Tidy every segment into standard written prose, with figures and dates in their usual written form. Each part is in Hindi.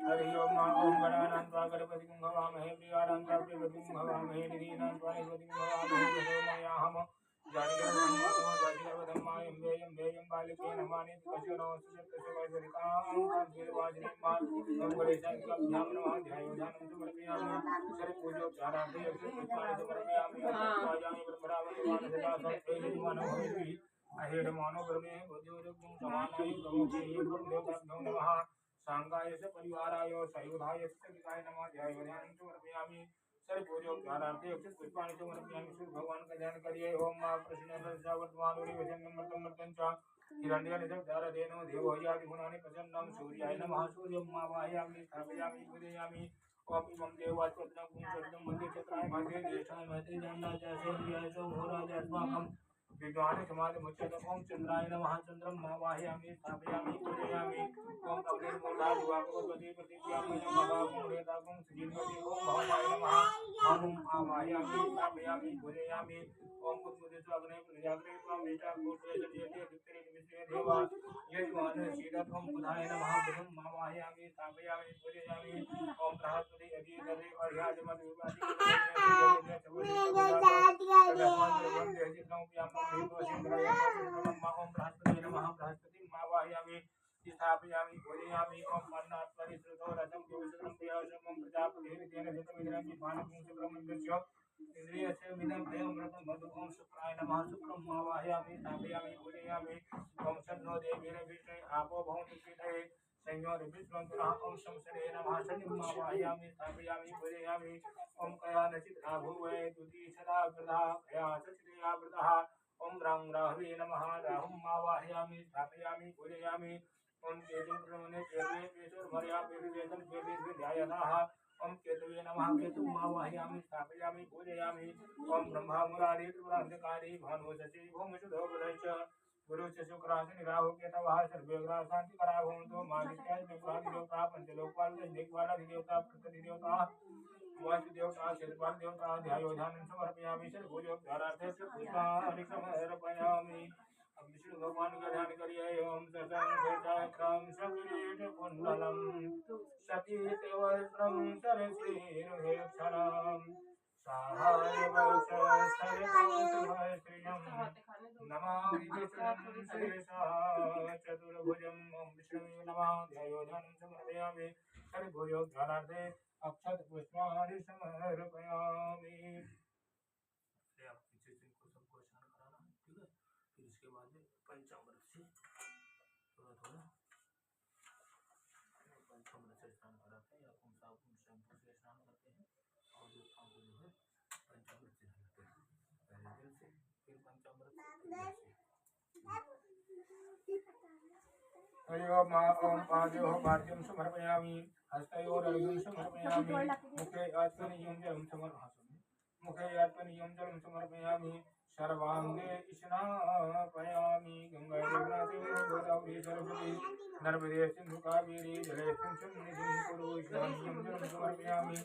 हरि ओम गणानां गणपतिं हवामहे प्रियाणां प्रियपतिं हवामहे निधीनां गणपतिं हवामहे तदोमयाहम जानिगर्वधर्मायं वेयं बालिके नमानि पशुनो सुचक्रसुवैसरितां कान्तिर्वाजिनीं मंगलेशाभ्यां नमः ध्यायोधानं समर्पयामि सर्वपूजोपचारार्थं पुष्पाणि समर्पयामि आयामि ब्रह्मरावणं सदा सत्तेजमानोऽभि अहेडमानो ब्रह्मे बुद्धिर्गुं समानाय गमुखेय ब्रह्मदेवताभ्यो नमः सांगाय च परिवाराय सायुधाय च विकाय नमः ध्यायोधानं समर्पयामि सर्वपूजोपचारार्थं पुष्पाणि समर्पयामि सूर्य भगवान का ध्यान करिए ओम मां प्रसन्नः वर्तमानोरि वचनं च हिरण्यनिधनधारदेनो देवो यादिगुणानि प्रसन्नं सूर्याय नमः सूर्यं मा वाहयामि स्थापयामि पूजयामि ओम इमं देवास्पदं कुंचरदं मध्ये चक्राय मध्ये ज्येष्ठाय मध्ये जन्नाय सूर्याय च घोराय अस्माकं विद्वान् समाधिमुच्यते ओम चंद्राय नमः चंद्रं मा वाहयामि स्थापयामि पूजयामि ओम अग्निर्मूर्धादिवागवती प्रतिज्ञामि नमः मूलेतागुं सुजीवति ओम भवाय नमः ओम आवाहयामि स्थापयामि पूजयामि ओम कुत्मुदितो अग्ने प्रजाग्रे त्वं वेटा भूते जयते दिक्तेन विश्वे देवा यजमान शीलत्वं बुधाय नमः बुधं मा वाहयामि स्थापयामि पूजयामि ओम बृहस्पति अधीतरे अर्याजमद विवादी बृहस्पति नमः बृहस्पति मा वाहयामि स्थापयामि पूजयामि ओम अन्नात्मनि श्रुतो रसं योषणं प्रियसमं प्रजापतिर्तेन शतमिदं विद्वानं सुब्रह्मण्यस्य इंद्रियस्य मिदं देवव्रतं मधु ओम शुक्राय नमः शुक्रं मा वाहयामि स्थापयामि पूजयामि ओम शन्नो देवीर्विष्णे आपो भवन्तु पीठे संयोर विष्णुन्तरः ओम शंसने नमः शनिं मा वाहयामि स्थापयामि पूजयामि ओम कयानचित् राहुवे तुति सदा वृथा कया सचिदया वृतः ओम रां राहवे नमः राहुं मा वाहयामि स्थापयामि पूजयामि ओम तेजोब्रह्मणे तेजे तेजोर्मर्या पेरिवेदं पेरिर्विद्यायनः ओम केतवे नमः केतुं मा वाहयामि स्थापयामि पूजयामि ओम ब्रह्मा मुरारी त्रिपुरान्धकारी भानुशचि भूमिषुधो बुधश्च गुरुश्च शुक्राश्च राहु केतवः सर्वे ग्रहाः शान्तिकराः भवन्तु मादित्याः देवताः पंचलोकपाल देवता प्रकृतिदेवता वासुदेवता शिल्पाल देवता ध्यायोधानं समर्पयामि सर्वपूजोपचारार्थं पुष्पाणि समर्पयामि अब विष्णु भगवान का ध्यान करिए ओम सतंग सकिरीट कुंडलम सतीत वस्त्रम सरसीरुहेक्षणम साहाय वक्षस्थलकांतमस्त्रियं नमामि विष्णुं शेषा चतुर्भुजं ओम विष्णवे नमः ध्यायोधानं समर्पयामि सर्वपूजोपचारार्थे अक्षत पुष्पाणि समर्पयामि। आप पीछे से इनको सबको स्नान कराना है, ठीक है। फिर इसके बाद में पंचामृत से थोड़ा थोड़ा पंचामृत से स्नान कराते हैं या कौन साबुन शैम्पू से स्नान करते हैं और जो आपको जो है पंचामृत से नहाते हैं, पहले जल से फिर पंचामृत से। ओम पादयोः पाद्यं समर्पयामि हस्तयोरर्घ्यं समर्पयामि मुखे आत्मनियं जलं समर्पयामि मुखे आत्मनियं जलं समर्पयामि सर्वांगे स्नापयामि गंगादेवनाथे गोदावरी सरस्वती नर्मदे सिंधु कावेरी जलेस्मिन् सन्निधिं कुरु स्नानं जलं समर्पयामि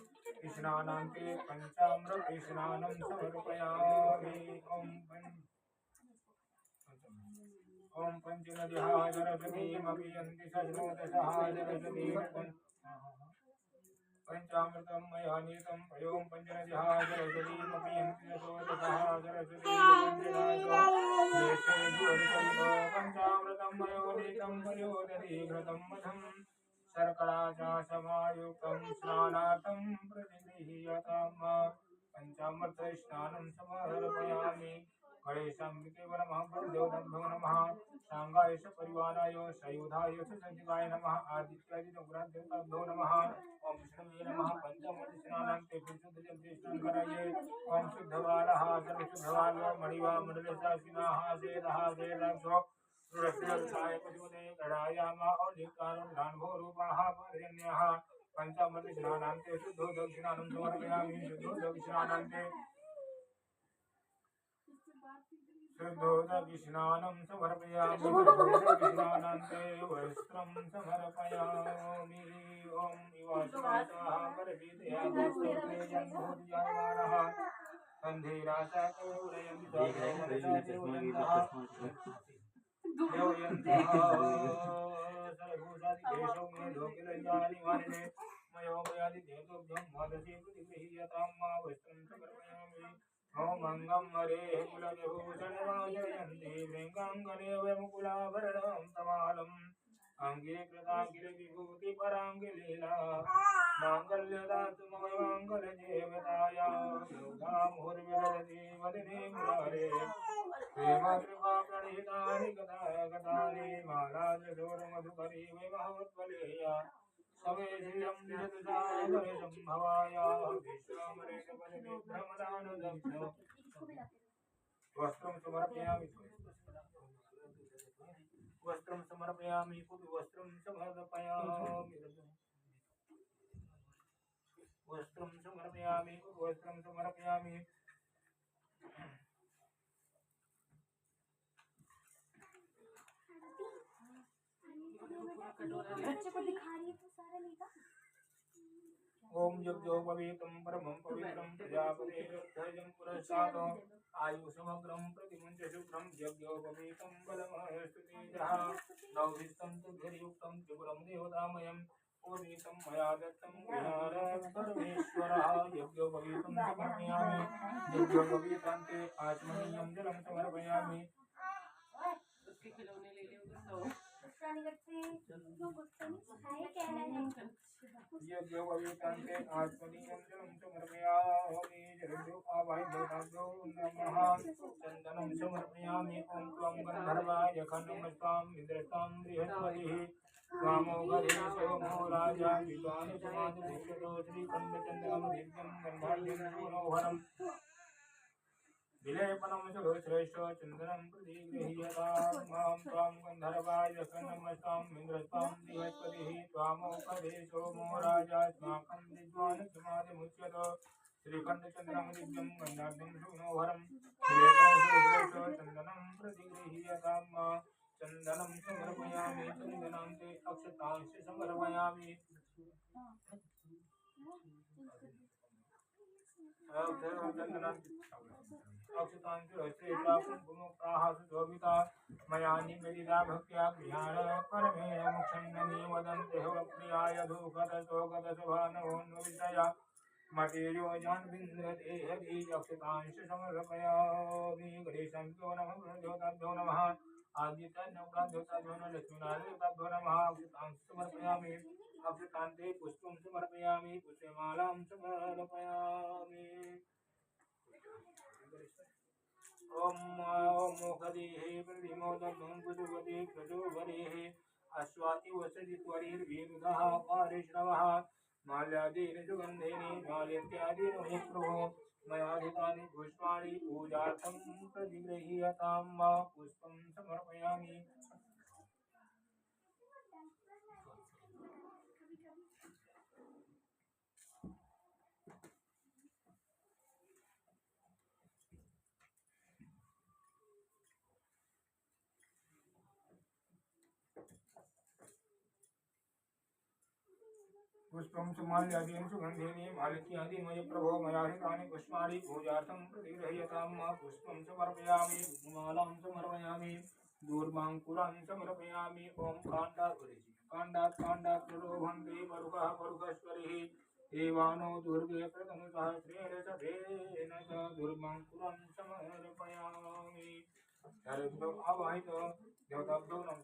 स्नानान्ते पंचामृत स्नानं समर्पयामि ओम पंचनद्यः जलसतीमपि यन्ति सजनोदशः जलसतीं पंचामृतं मया नीतं पयों पंचनद्यः जलसतीमपि यन्ति सजनोदशः जलसतीं पंचामृतं मयोनीतं पयोदधिघृतं मधुं शर्करा च समायुक्तं स्नानार्थं प्रतिगृह्यताम् पंचामृत स्नानं समर्पयामि गणेशाम्बिके नमः देवताभ्यो नमः सांगाय च परिवाराय सायुधाय च संजीवाय नमः आदित्यादिदेवताभ्यो नमः ओम विष्णुवे नमः पंचामृत स्नानान्ते शुद्ध जल से स्नान कराइए ओम शुद्धवालः सर्वशुद्धवालो मणिवा मंडलेशासिनाः सेदः सेदभ्यो सुरक्षाय पशुने गणायामा और निकारण दानभो रूपाः पर्जन्यः पंचामृत स्नानान्ते शुद्धो दक्षिणानं समर्पयामि शुद्धो दक्षिणानान्ते शुद्धोदकिस्नानं समर्पयामि शुद्धोदकिस्नानान्ते वस्त्रं समर्पयामि ॐ इवासुवासः परवीतया वस्त्रे जन्मोदयामानः अन्धेराशाकौरयं देवयन्तः सर्वभूतादिकेशौ मे लोकिलयानि वारिणे मयोमयादि देवोभ्यं वादसे प्रतिगृह्यतां मा वस्त्रं समर्पयामि ॐ अङ्गं हरे कुलविभूषणराजयन्ति वृङ्गाङ्गनेवमुकुलाभरणं तमालम् अङ्गे कृताखिलविभूतिपराङ्गिलीला माङ्गल्यदातु मम माङ्गल्यदेवताया मुहुर्विदधति वदने मुरारे प्रेमकृपाप्रणीतानि गदानि मालाजशोरमधुकरी वैमहवद्वलेया सवे श्रियं निजतुजागरसम्भवाया विश्वामरेणपरिभ्रमदानुदग्ध वस्त्रं समर्पयामि वस्त्रं समर्पयामि वस्त्रं समर्पयामि वस्त्रं समर्पयामि वस्त्रं समर्पयामि बच्चे को दिखा रही है तो सारा लेगा। ओम यज्ञो पवित्रं परमं पवित्रं प्रजापतेर्ध्वजं पुरस्तात् आयुषमग्रं प्रतिमुञ्च शुक्रं यज्ञो पवित्रं बलमस्तुतेजः नवभिस्तं तुभ्यर्युक्तं त्रिपुरं देवतामयं पूर्णितं मया दत्तं परमेश्वरः यज्ञो पवित्रं समर्पयामि यज्ञो पवित्रान्ते आत्मनीयं जलं समर्पयामि यज्ञो पवित्रान्ते आत्मनीयं जलं समर्पयामि जलभ्यो आवाहयभ्यो नमः चन्दनं समर्पयामि ॐ त्वं गन्धर्वाय खण्डमस्तां इन्द्रस्तां बृहस्पतिः स्वामो गरे सोमो राजा विद्वानुसमादिभूषतो श्रीखण्डचन्द्रं दिव्यं गन्धाढ्यं मनोहरम् विलेपनं सर्वश्रेष्ठ चन्दनं प्रतिगृह्यतां मां त्वां गन्धर्वाय खण्डमस्तां इन्द्रस्तां बृहस्पतिः त्वामोपदे सोमो राजास्माकं विद्वानुसमादिमुच्यत श्रीखण्डचन्द्रं दिव्यं गन्धाढ्यं मनोहरं विलेपनं सर्वश्रेष्ठ चन्दनं प्रतिगृह्यतां मा चन्दनं समर्पयामि चन्दनान्ते अक्षतांश्च समर्पयामि मया निवेदिता भक्त्या ज्ञान परमेण मुक्षन्ननी वदन्ति प्रियाय धूपतशोकतशभानवोन्विषया मतेयो जानविन्दते हरि अक्षतांश्च समर्पयामि गणेशाभ्यो नमः गणदेवताभ्यो नमः आदित्यनवग्रहदेवताभ्यो नमः लक्ष्मीनारायणदेवताभ्यो नमः अक्षतांश्च समर्पयामि अक्षतान्ते पुष्पं समर्पयामि पुष्पमालां समर्पयामि ओम मोखदेः प्रतिमोदं पुजुवते प्रचोभरेः अश्वाति वसजित्वरीर्वीरुधः पारिश्रवः माल्यादीन सुगन्धेन माल्यत्यादीन मे प्रभो मयाधितानि पुष्पाणि पूजार्थं प्रतिगृह्यतां मा पुष्पं समर्पयामि पुष्पं सुमाल्यादीन सुगन्धेन मालिक्यादीन मय प्रभो मयाहितानि पुष्पाणि पूजार्थं प्रतिगृह्यतां मा पुष्पं समर्पयामि पुष्पमालां समर्पयामि दूर्वाङ्कुरान् समर्पयामि ॐ काण्डात् प्रलोभन्ते परुकः परुकश्वरिः देवानो दुर्गे प्रथमसहस्रेण च दूर्वाङ्कुरान् समर्पयामि आवाहित देवताभ्यो नमः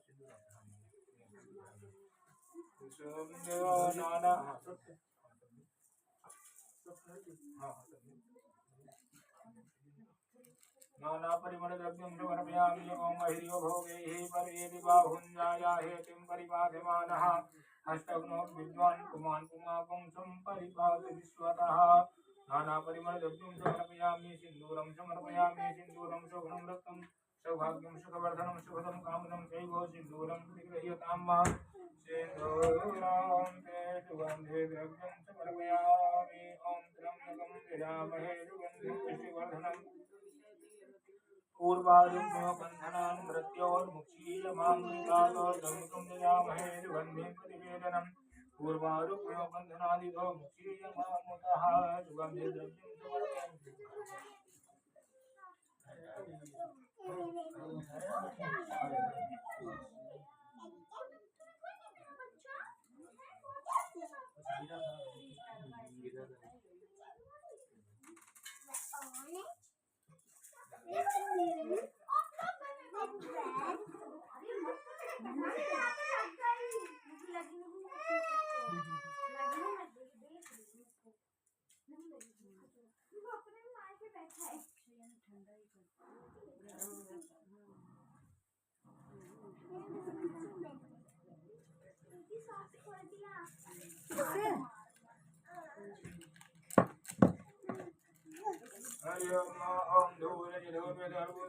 नाना परिमल द्रव्यं समर्पयामि ॐ महिर्यो भोगैः पर्येति बाहुञ्जाया हेतिं परिपाध्यमानः हस्तघ्नो विद्वान् पुमान् पुमापं सम्परिपात विश्वतः नाना परिमल द्रव्यं समर्पयामि सिन्दूरं समर्पयामि सिन्दूरं शोभनं रक्तं सौभाग्यं सुखवर्धनं सुखदं कामदं चैव सिन्दूरं प्रतिगृह्यतां मा सिन्दूरं ते सुगन्धे द्रव्यं समर्पयामि ॐ त्र्यम्बकं यजामहे सुगन्धिं पुष्टिवर्धनम् पूर्वायुग्मो बन्धनान् मृत्योर्मुक्षीयमामृतादोर्गमितुं दयामहे सुगन्धिं प्रतिवेदनम् पूर्वायुग्मो बन्धनादितो मुक्षीयमामुतः सुगन्धिद्रव्यं समर्पयामि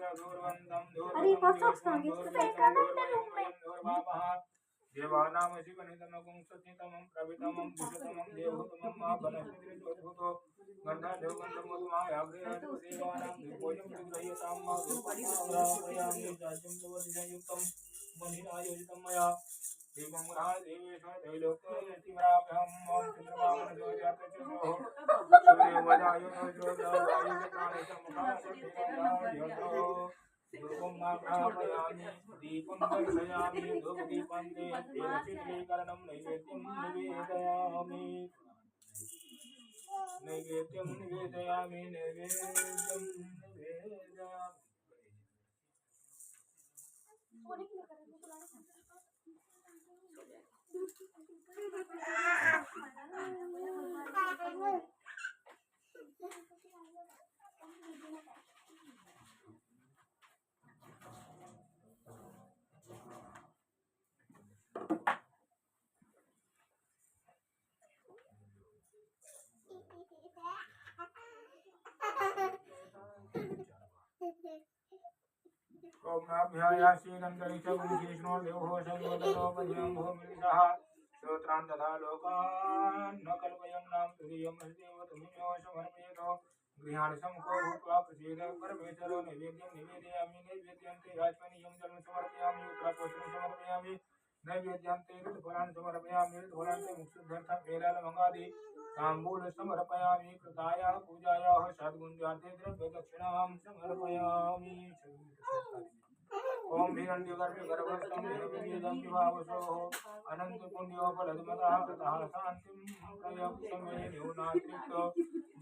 अरे व्हाट्सएप सॉन्ग इसको सेंड करना अपने रूम में। देवानां शिवनितमं सत्नितमं प्रवितमं दुषतमं देवहुतमं मा बनस्पतिर्ज्योतिभूतो गन्धर्वगन्धर्वोत्तमायाग्रेयादिव देवानां दिव्योऽयं विग्रह्यतां मा दुर्गायामि राज्यं तवदिजयुक्तं मणिरायोजितं मया देवं देवेश दैलोक्यतिमराभ्यं ॐ चन्द्रमामनजोजातचोः सूर्यवदायो जोजायुजप्राणिसमुखासद्धिरायो धूपं नाभ्यापयामि दीपं दर्शयामि धूपदीपं तेन शीतलीकरणं नैवेद्यं निवेदयामि ओम नाभ्यायासीनन्दरिचगुंशीष्णो देवो संयोदनो पद्यं भूमिरिषः श्रोत्रान् तथा लोकान् न कल्पयं नाम तुरीयं हरिदेव तुमियो समर्पयतो गृहाणि सम्मुखो भूत्वा प्रसीद परमेश्वरो नैवेद्यं निवेदयामि नैवेद्यं ते राजपनीयं जलं समर्पयामि उत्तरापोषणं समर्पयामि नैवेद्यं ते ऋतुफलान् समर्पयामि ऋतुफलान् ते मुक्षुद्धर्थं पेलालमङ्गादि ताम्बूल समर्पयामि कृतायाः पूजायाः सद्गुण्यार्थे द्रव्यदक्षिणां समर्पयामि ओम हिरण्यगर्भगर्भस्थं हिरण्यं विभावसोः अनन्तपुण्योफलदमतः ततः शान्तिं प्रयक्षमे न्यूनातिरिक्तो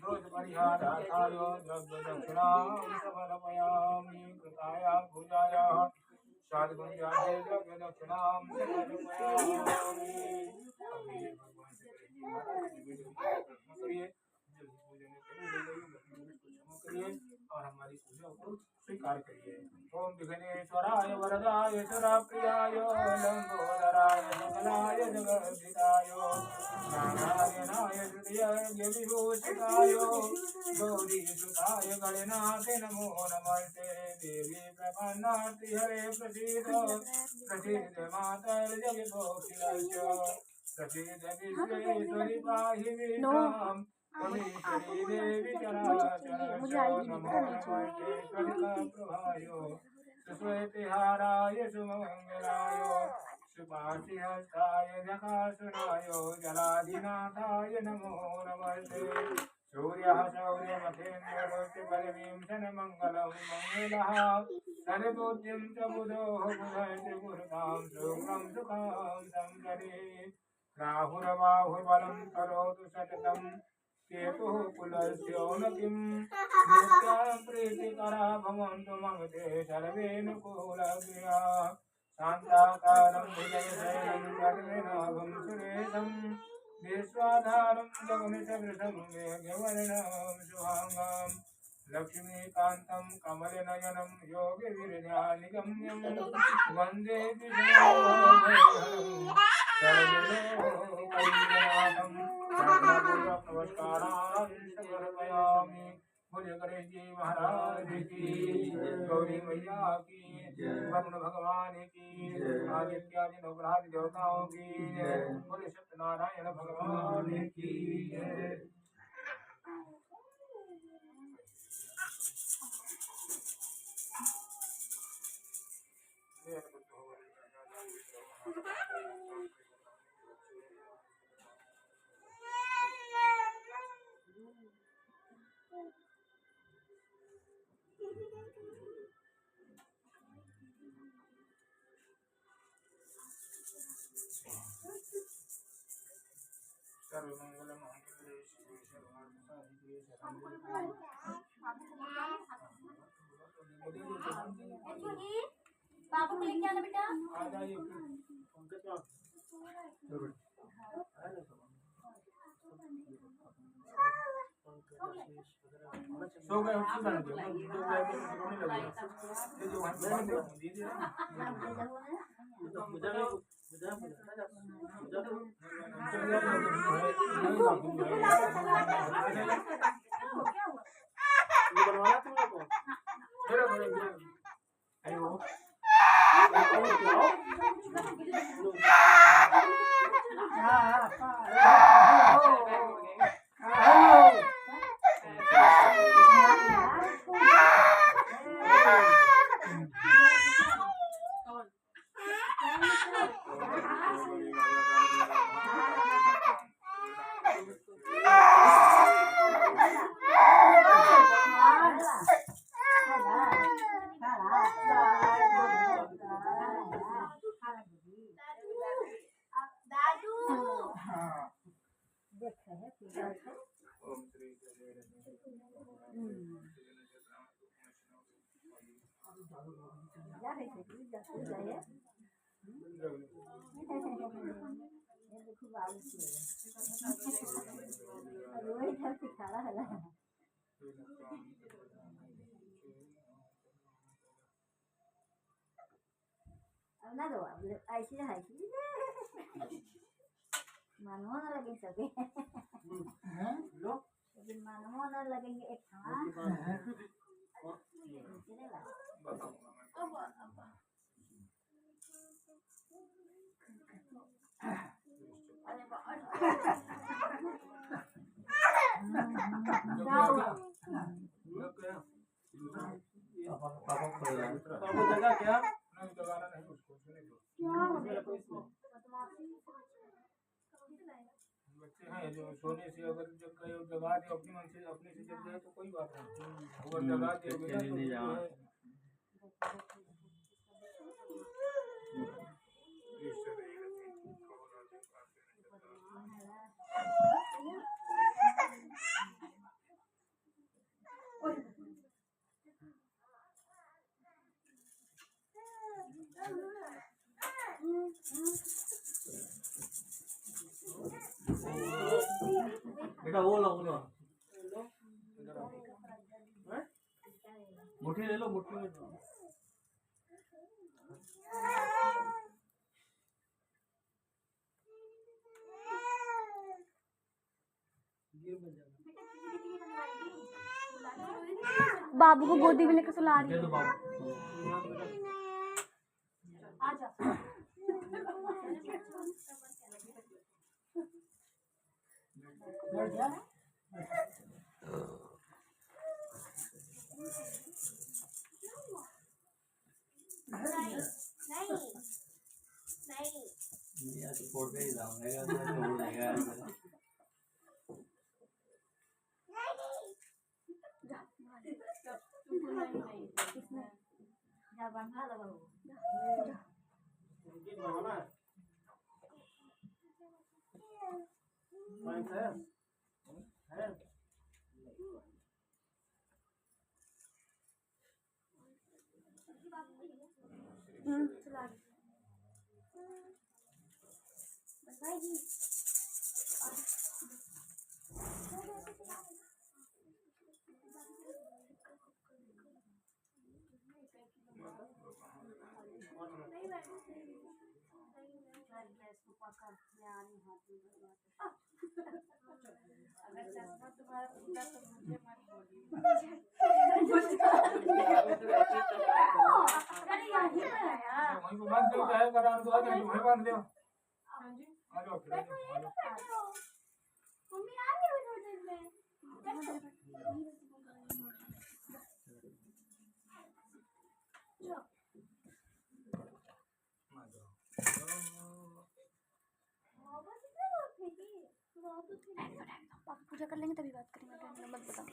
दोषपरिहारार्थाय द्रव्यदक्षिणां समर्पयामि कृतायाः पूजायाः सद्गुण्यार्थे द्रव्यदक्षिणां समर्पयामि और हमारी पूजा को स्वीकार करिए। ओम विघ्नेश्वराय वरदाय सुरप्रियाय लंबोदराय मंगलाय जगद्धिताय नारायणाय हृदय विभूषिताय गौरीसुताय गणनाथ नमो नमस्ते देवी प्रपन्नार्ति हरे प्रसीद मातर जगदोषिलस्य प्रसीद विश्वेश्वरी पाहि विश्वम् कवीश्वरी देवी चराचर नमो नमस्ते कलिकाप्रभायो सुश्वेतिहाराय सुमङ्गलाय सुपाशिहस्ताय जकासुराय जलाधिनाथाय नमो नमस्ते सूर्यः शौर्यमथेन्द्ररोचबलवीं शनमङ्गलं मङ्गलः सर्वबुद्धिं च बुधोः बुधैः गुरुतां शुभ्रं सुखां संसदे राहुर्बाहुर्बलं करोतु सततं केतुः कुलस्योन्नतिं नित्यां प्रीतिकरा भवन्तु मङ्गते सर्वेऽनुकूलक्रिया शान्ताकारं भुजगशयनं सर्वेनाभं सुरेशं विश्वाधारं जगन्निषदृशं मेघवर्णं शुभाङ्गं लक्ष्मीकान्तं कमलनयनं योगिविरजानिगम्यं वन्दे विष्णुं सर्वलोकैकनाथं नमस्कारान् समर्पयामि। बोलिए गणेश जी महाराज की, गौरी मैया की, वरुण भगवान की, आदित्यादि नवग्रह देवताओं की, बोले सत्यनारायण भगवान की। सर्वमंगल मंगले शिवे सर्वार्थ साधिके शरण्ये बाबू को लेके आना बेटा। आ जाइए सो गए उसको जाने दो रोने लगे ये जो वहां दीदी ना दो ऐसी है मानो ना लगे सके लेकिन मानो ना लगेंगे एक पापा जगह क्या नहीं जगाना नहीं उसको सुने दो बच्चे हैं जो सोने से अगर जग गए और जगा दे अपनी मन से अपने से जग जाए तो कोई बात नहीं अगर जगा दे बेटा वो लो मुट्ठी ले लो मुट्ठी में बाबू को गोदी में लेकर सुला रही है। छोड़ के ही जाऊंगा छोड़ देगा वहीं को बांध दो चाहे करा दो आगे वहीं बांध दो आ जाओ मम्मी आ रही है थोड़ी देर में। पूजा कर लेंगे तभी बात करेंगे मत बताओ।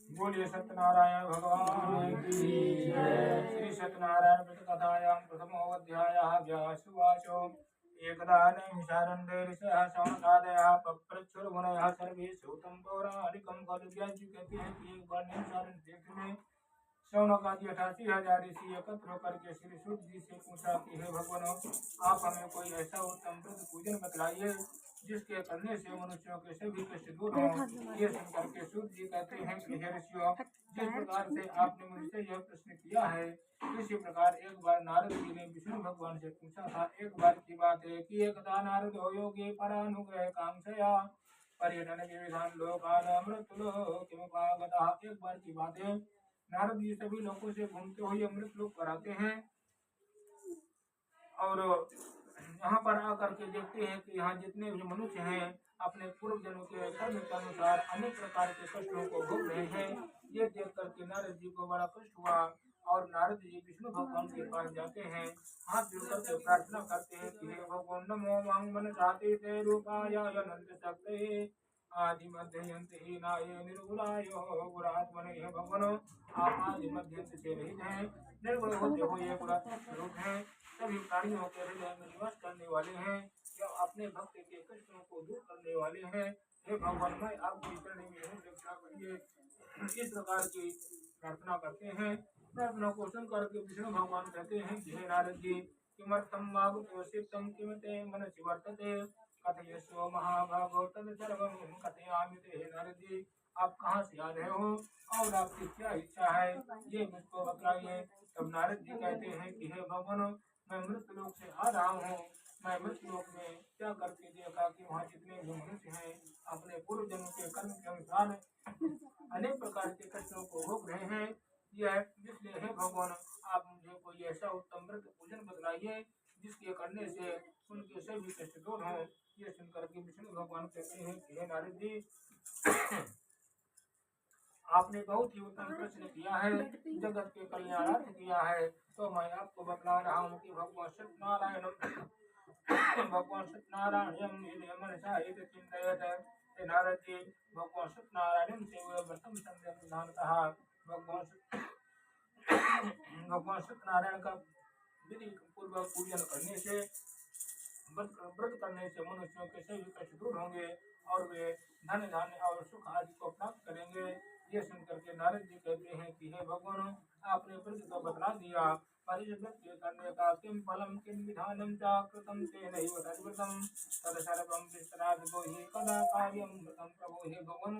बोलिए सत्यनारायण भगवान की जय। श्री सत्यनारायण व्रत कथायां प्रथमोऽध्यायः व्यासुवाचो एकदा नैमिषारण्ये ऋषयः शौनकादयः पप्रच्छुरमुनयः सर्वे श्रुतं पौराणिकं खलु व्यासजी कहते हैं कि एक बार नैमिषारण्य क्षेत्र में शौनक आदि 88,000 ऋषि एकत्र होकर के श्री सूत जी से पूछा कि हे भगवान, आप हमें कोई ऐसा उत्तम व्रत पूजन बतलाइए जिसके करने से मनुष्यों के सभी कष्ट दूर हो। ये सुनकर के सूत जी कहते हैं कि हे ऋषियों, जिस प्रकार से आपने मुझसे यह प्रश्न किया है, इसी प्रकार एक बार नारद जी ने विष्णु भगवान से पूछा था। एक बार की बात है कि एकदा नारद हो योगी परानुग्रह कांक्षया पर्यटन विविधान लोकानामृतलोकमुपागतः। एक बार की बात है, नारद जी सभी लोगों से घूमते हुए अमृत लोक पर आते हैं और यहाँ पर आकर के देखते हैं कि यहाँ जितने भी मनुष्य हैं अपने पूर्व जन्म के कर्म के अनुसार अनेक प्रकार के कष्टों को भोग रहे हैं। ये देख करके नारद जी को बड़ा कष्ट हुआ और नारद जी विष्णु भगवान के पास जाते हैं, हाथ जोड़ करके प्रार्थना करते हैं कि हे भगवान, नमो वांगमन चाहते ते रूपाय अनंत शक्ति आदि मध्यंत ही नाय निर्गुणाय गुणात्मने। हे भगवान, आप आदि मध्यंत से रहित हैं, निर्गुण होते हुए गुणात्मक स्वरूप हैं, सभी प्राणियों के हृदय में निवास करने वाले हैं, या अपने भक्त के कष्टों को दूर करने वाले हैं। हे भगवान, मैं आपकी चरण में हूँ, रक्षा करिए। इस प्रकार की प्रार्थना करते हैं। प्रार्थना को सुन करके विष्णु भगवान कहते हैं कि हे नारद जी, किमर्थम मागुतोषितम किमते मनसि वर्तते कथयस्व महाभागो तद सर्वं कथयामि ते। हे नारद जी, आप कहाँ से आ रहे हो और आपकी क्या इच्छा है, ये मुझको बतलाइए। तब नारद जी कहते हैं कि हे भगवान, मैं मृत्यु लोक से आ रहा हूँ। मैं मृत्यु लोक में क्या करके देखा कि वहाँ जितने भी मनुष्य हैं अपने पूर्व जन्म के कर्म के अनुसार अनेक प्रकार के कष्टों को भोग रहे हैं। यह इसलिए हे भगवान, आप मुझे कोई ऐसा उत्तम व्रत पूजन बतलाइए जिसके करने से उनके सभी कष्ट दूर हों। ये सुनकर के विष्णु भगवान कहते हैं कि हे नारद जी, आपने बहुत ही उत्तम प्रश्न किया है, जगत के कल्याणार्थ किया है, तो मैं आपको बतला रहा हूँ कि भगवान सत्यनारायण मनसा चिंतयत। नारद जी, भगवान सत्यनारायण से प्रथम सम्यक प्रधानतः भगवान सत्यनारायण का विधि पूर्वक पूजन करने से, व्रत करने से मनुष्यों के सभी कष्ट दूर होंगे और वे धन धान्य और सुख आदि को प्राप्त करेंगे। ये सुनकर के नारद जी कहते हैं कि हे भगवान, आपने व्रत को बतला दिया, पर इस व्रत के करने का किम फलम किम विधानम च कृतम तेन एव तद्व्रतम तद सर्वं विस्तरादो हि कदा कार्यं व्रतम प्रभो। हे भगवान,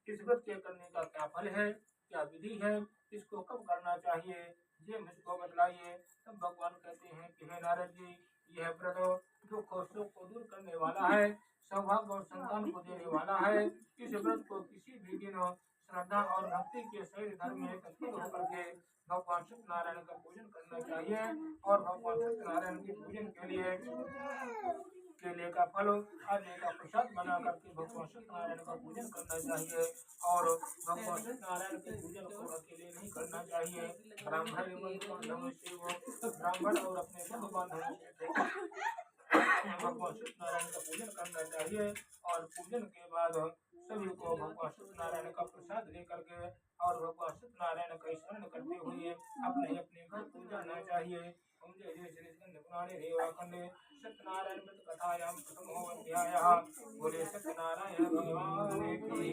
इस व्रत के करने का क्या फल है, क्या विधि है, इसको कब करना चाहिए, ये मुझको बतलाइए। तब भगवान कहते हैं कि हे नारद जी, यह व्रत दुख और सुख को दूर करने वाला है, सौभाग्य और संतान को देने वाला है। इस व्रत को किसी भी दिन श्रद्धा और भक्ति के सहित धर्म में तत्पर होकर के भगवान सत्यनारायण का पूजन करना चाहिए। और भगवान सत्यनारायण के पूजन के लिए केले का फल आदि का प्रसाद बना करके भगवान सत्यनारायण का पूजन करना चाहिए। और भगवान सत्यनारायण के पूजन को अकेले नहीं करना चाहिए। ब्राह्मण और अपने बंधु बांधवों से भगवान सत्यनारायण का पूजन करना चाहिए। और पूजन के बाद सभी को भगवान सत्यनारायण का प्रसाद लेकर के और भगवान सत्यनारायण का स्मरण करते हुए अपने अपने घर को जाना चाहिए। सत्यनारायण व्रत कथायां प्रथमो अध्यायः। बोले सत्यनारायण भगवान की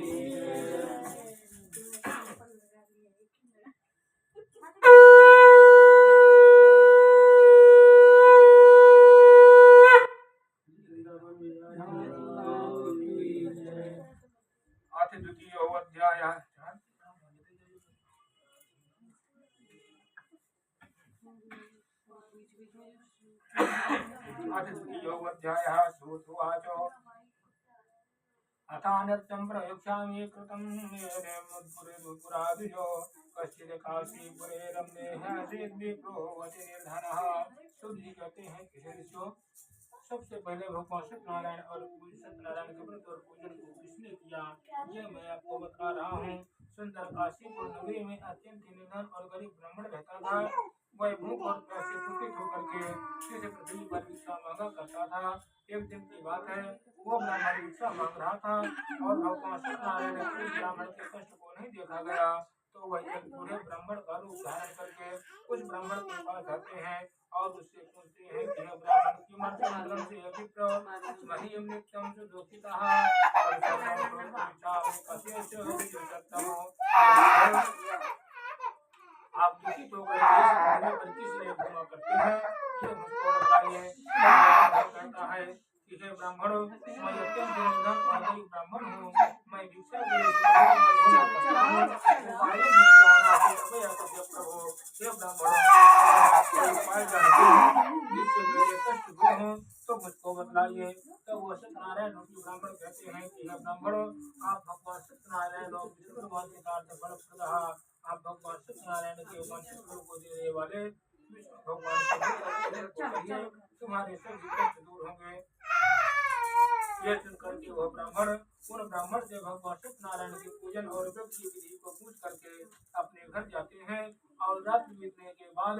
अथ द्वितीयो अध्यायः। सूतुवाच अथानर्थं प्रयच्छामि कृतं पुराभिजो कश्चित् काशीपुरे रम्ये ह्यसीद्विप्रो वति निर्धनः। शुद्ध जी कहते हैं कि हे ऋषियों, सबसे पहले भगवान सत्यनारायण और सत्यनारायण के व्रत और पूजन को किसने किया, ये मैं आपको बता रहा हूँ। सुंदर काशीपुर नगरी में अत्यंत निर्धन और गरीब ब्राह्मण रहता था। वह भूख और प्यास से दुखित होकर के किसी पृथ्वी पर भिक्षा मांगा करता था। एक दिन की बात है, वो ब्राह्मण भिक्षा मांग रहा था और भगवान सत्यनारायण ने उस ब्राह्मण के कष्ट को नहीं देखा गया, तो वह एक बूढ़े ब्राह्मण का रूप धारण करके उस ब्राह्मण के पास जाते हैं और उससे पूछते हैं कि हे ब्राह्मण, किमर्थं से अभिप्र मह्यं नित्यं सुदुःखितः और आप दूषित होकर किस लिए क्षमा करते हैं, ये मुझको बताइए। कहता है कि हे ब्राह्मण, मैं अत्यंत निर्धन और गरीब ब्राह्मण हूँ। मैं भिक्षा के लिए प्रभु हे ब्राह्मण, उपाय जानते हैं जिससे मेरे कष्ट दूर हों तो मुझको बतलाइए। तब वो सत्यनारायण ब्राह्मण कहते हैं कि हे ब्राह्मण, आप भगवान सत्यनारायण और आप भगवान सत्यनारायण के वंशज को देने वाले भगवान तुम्हारे सभी कष्ट दूर होंगे। ये सुनकर के वह ब्राह्मण उन ब्राह्मण से भगवान सत्यनारायण के पूजन और व्रत की विधि को पूछ करके अपने घर जाते हैं। और रात बीतने के बाद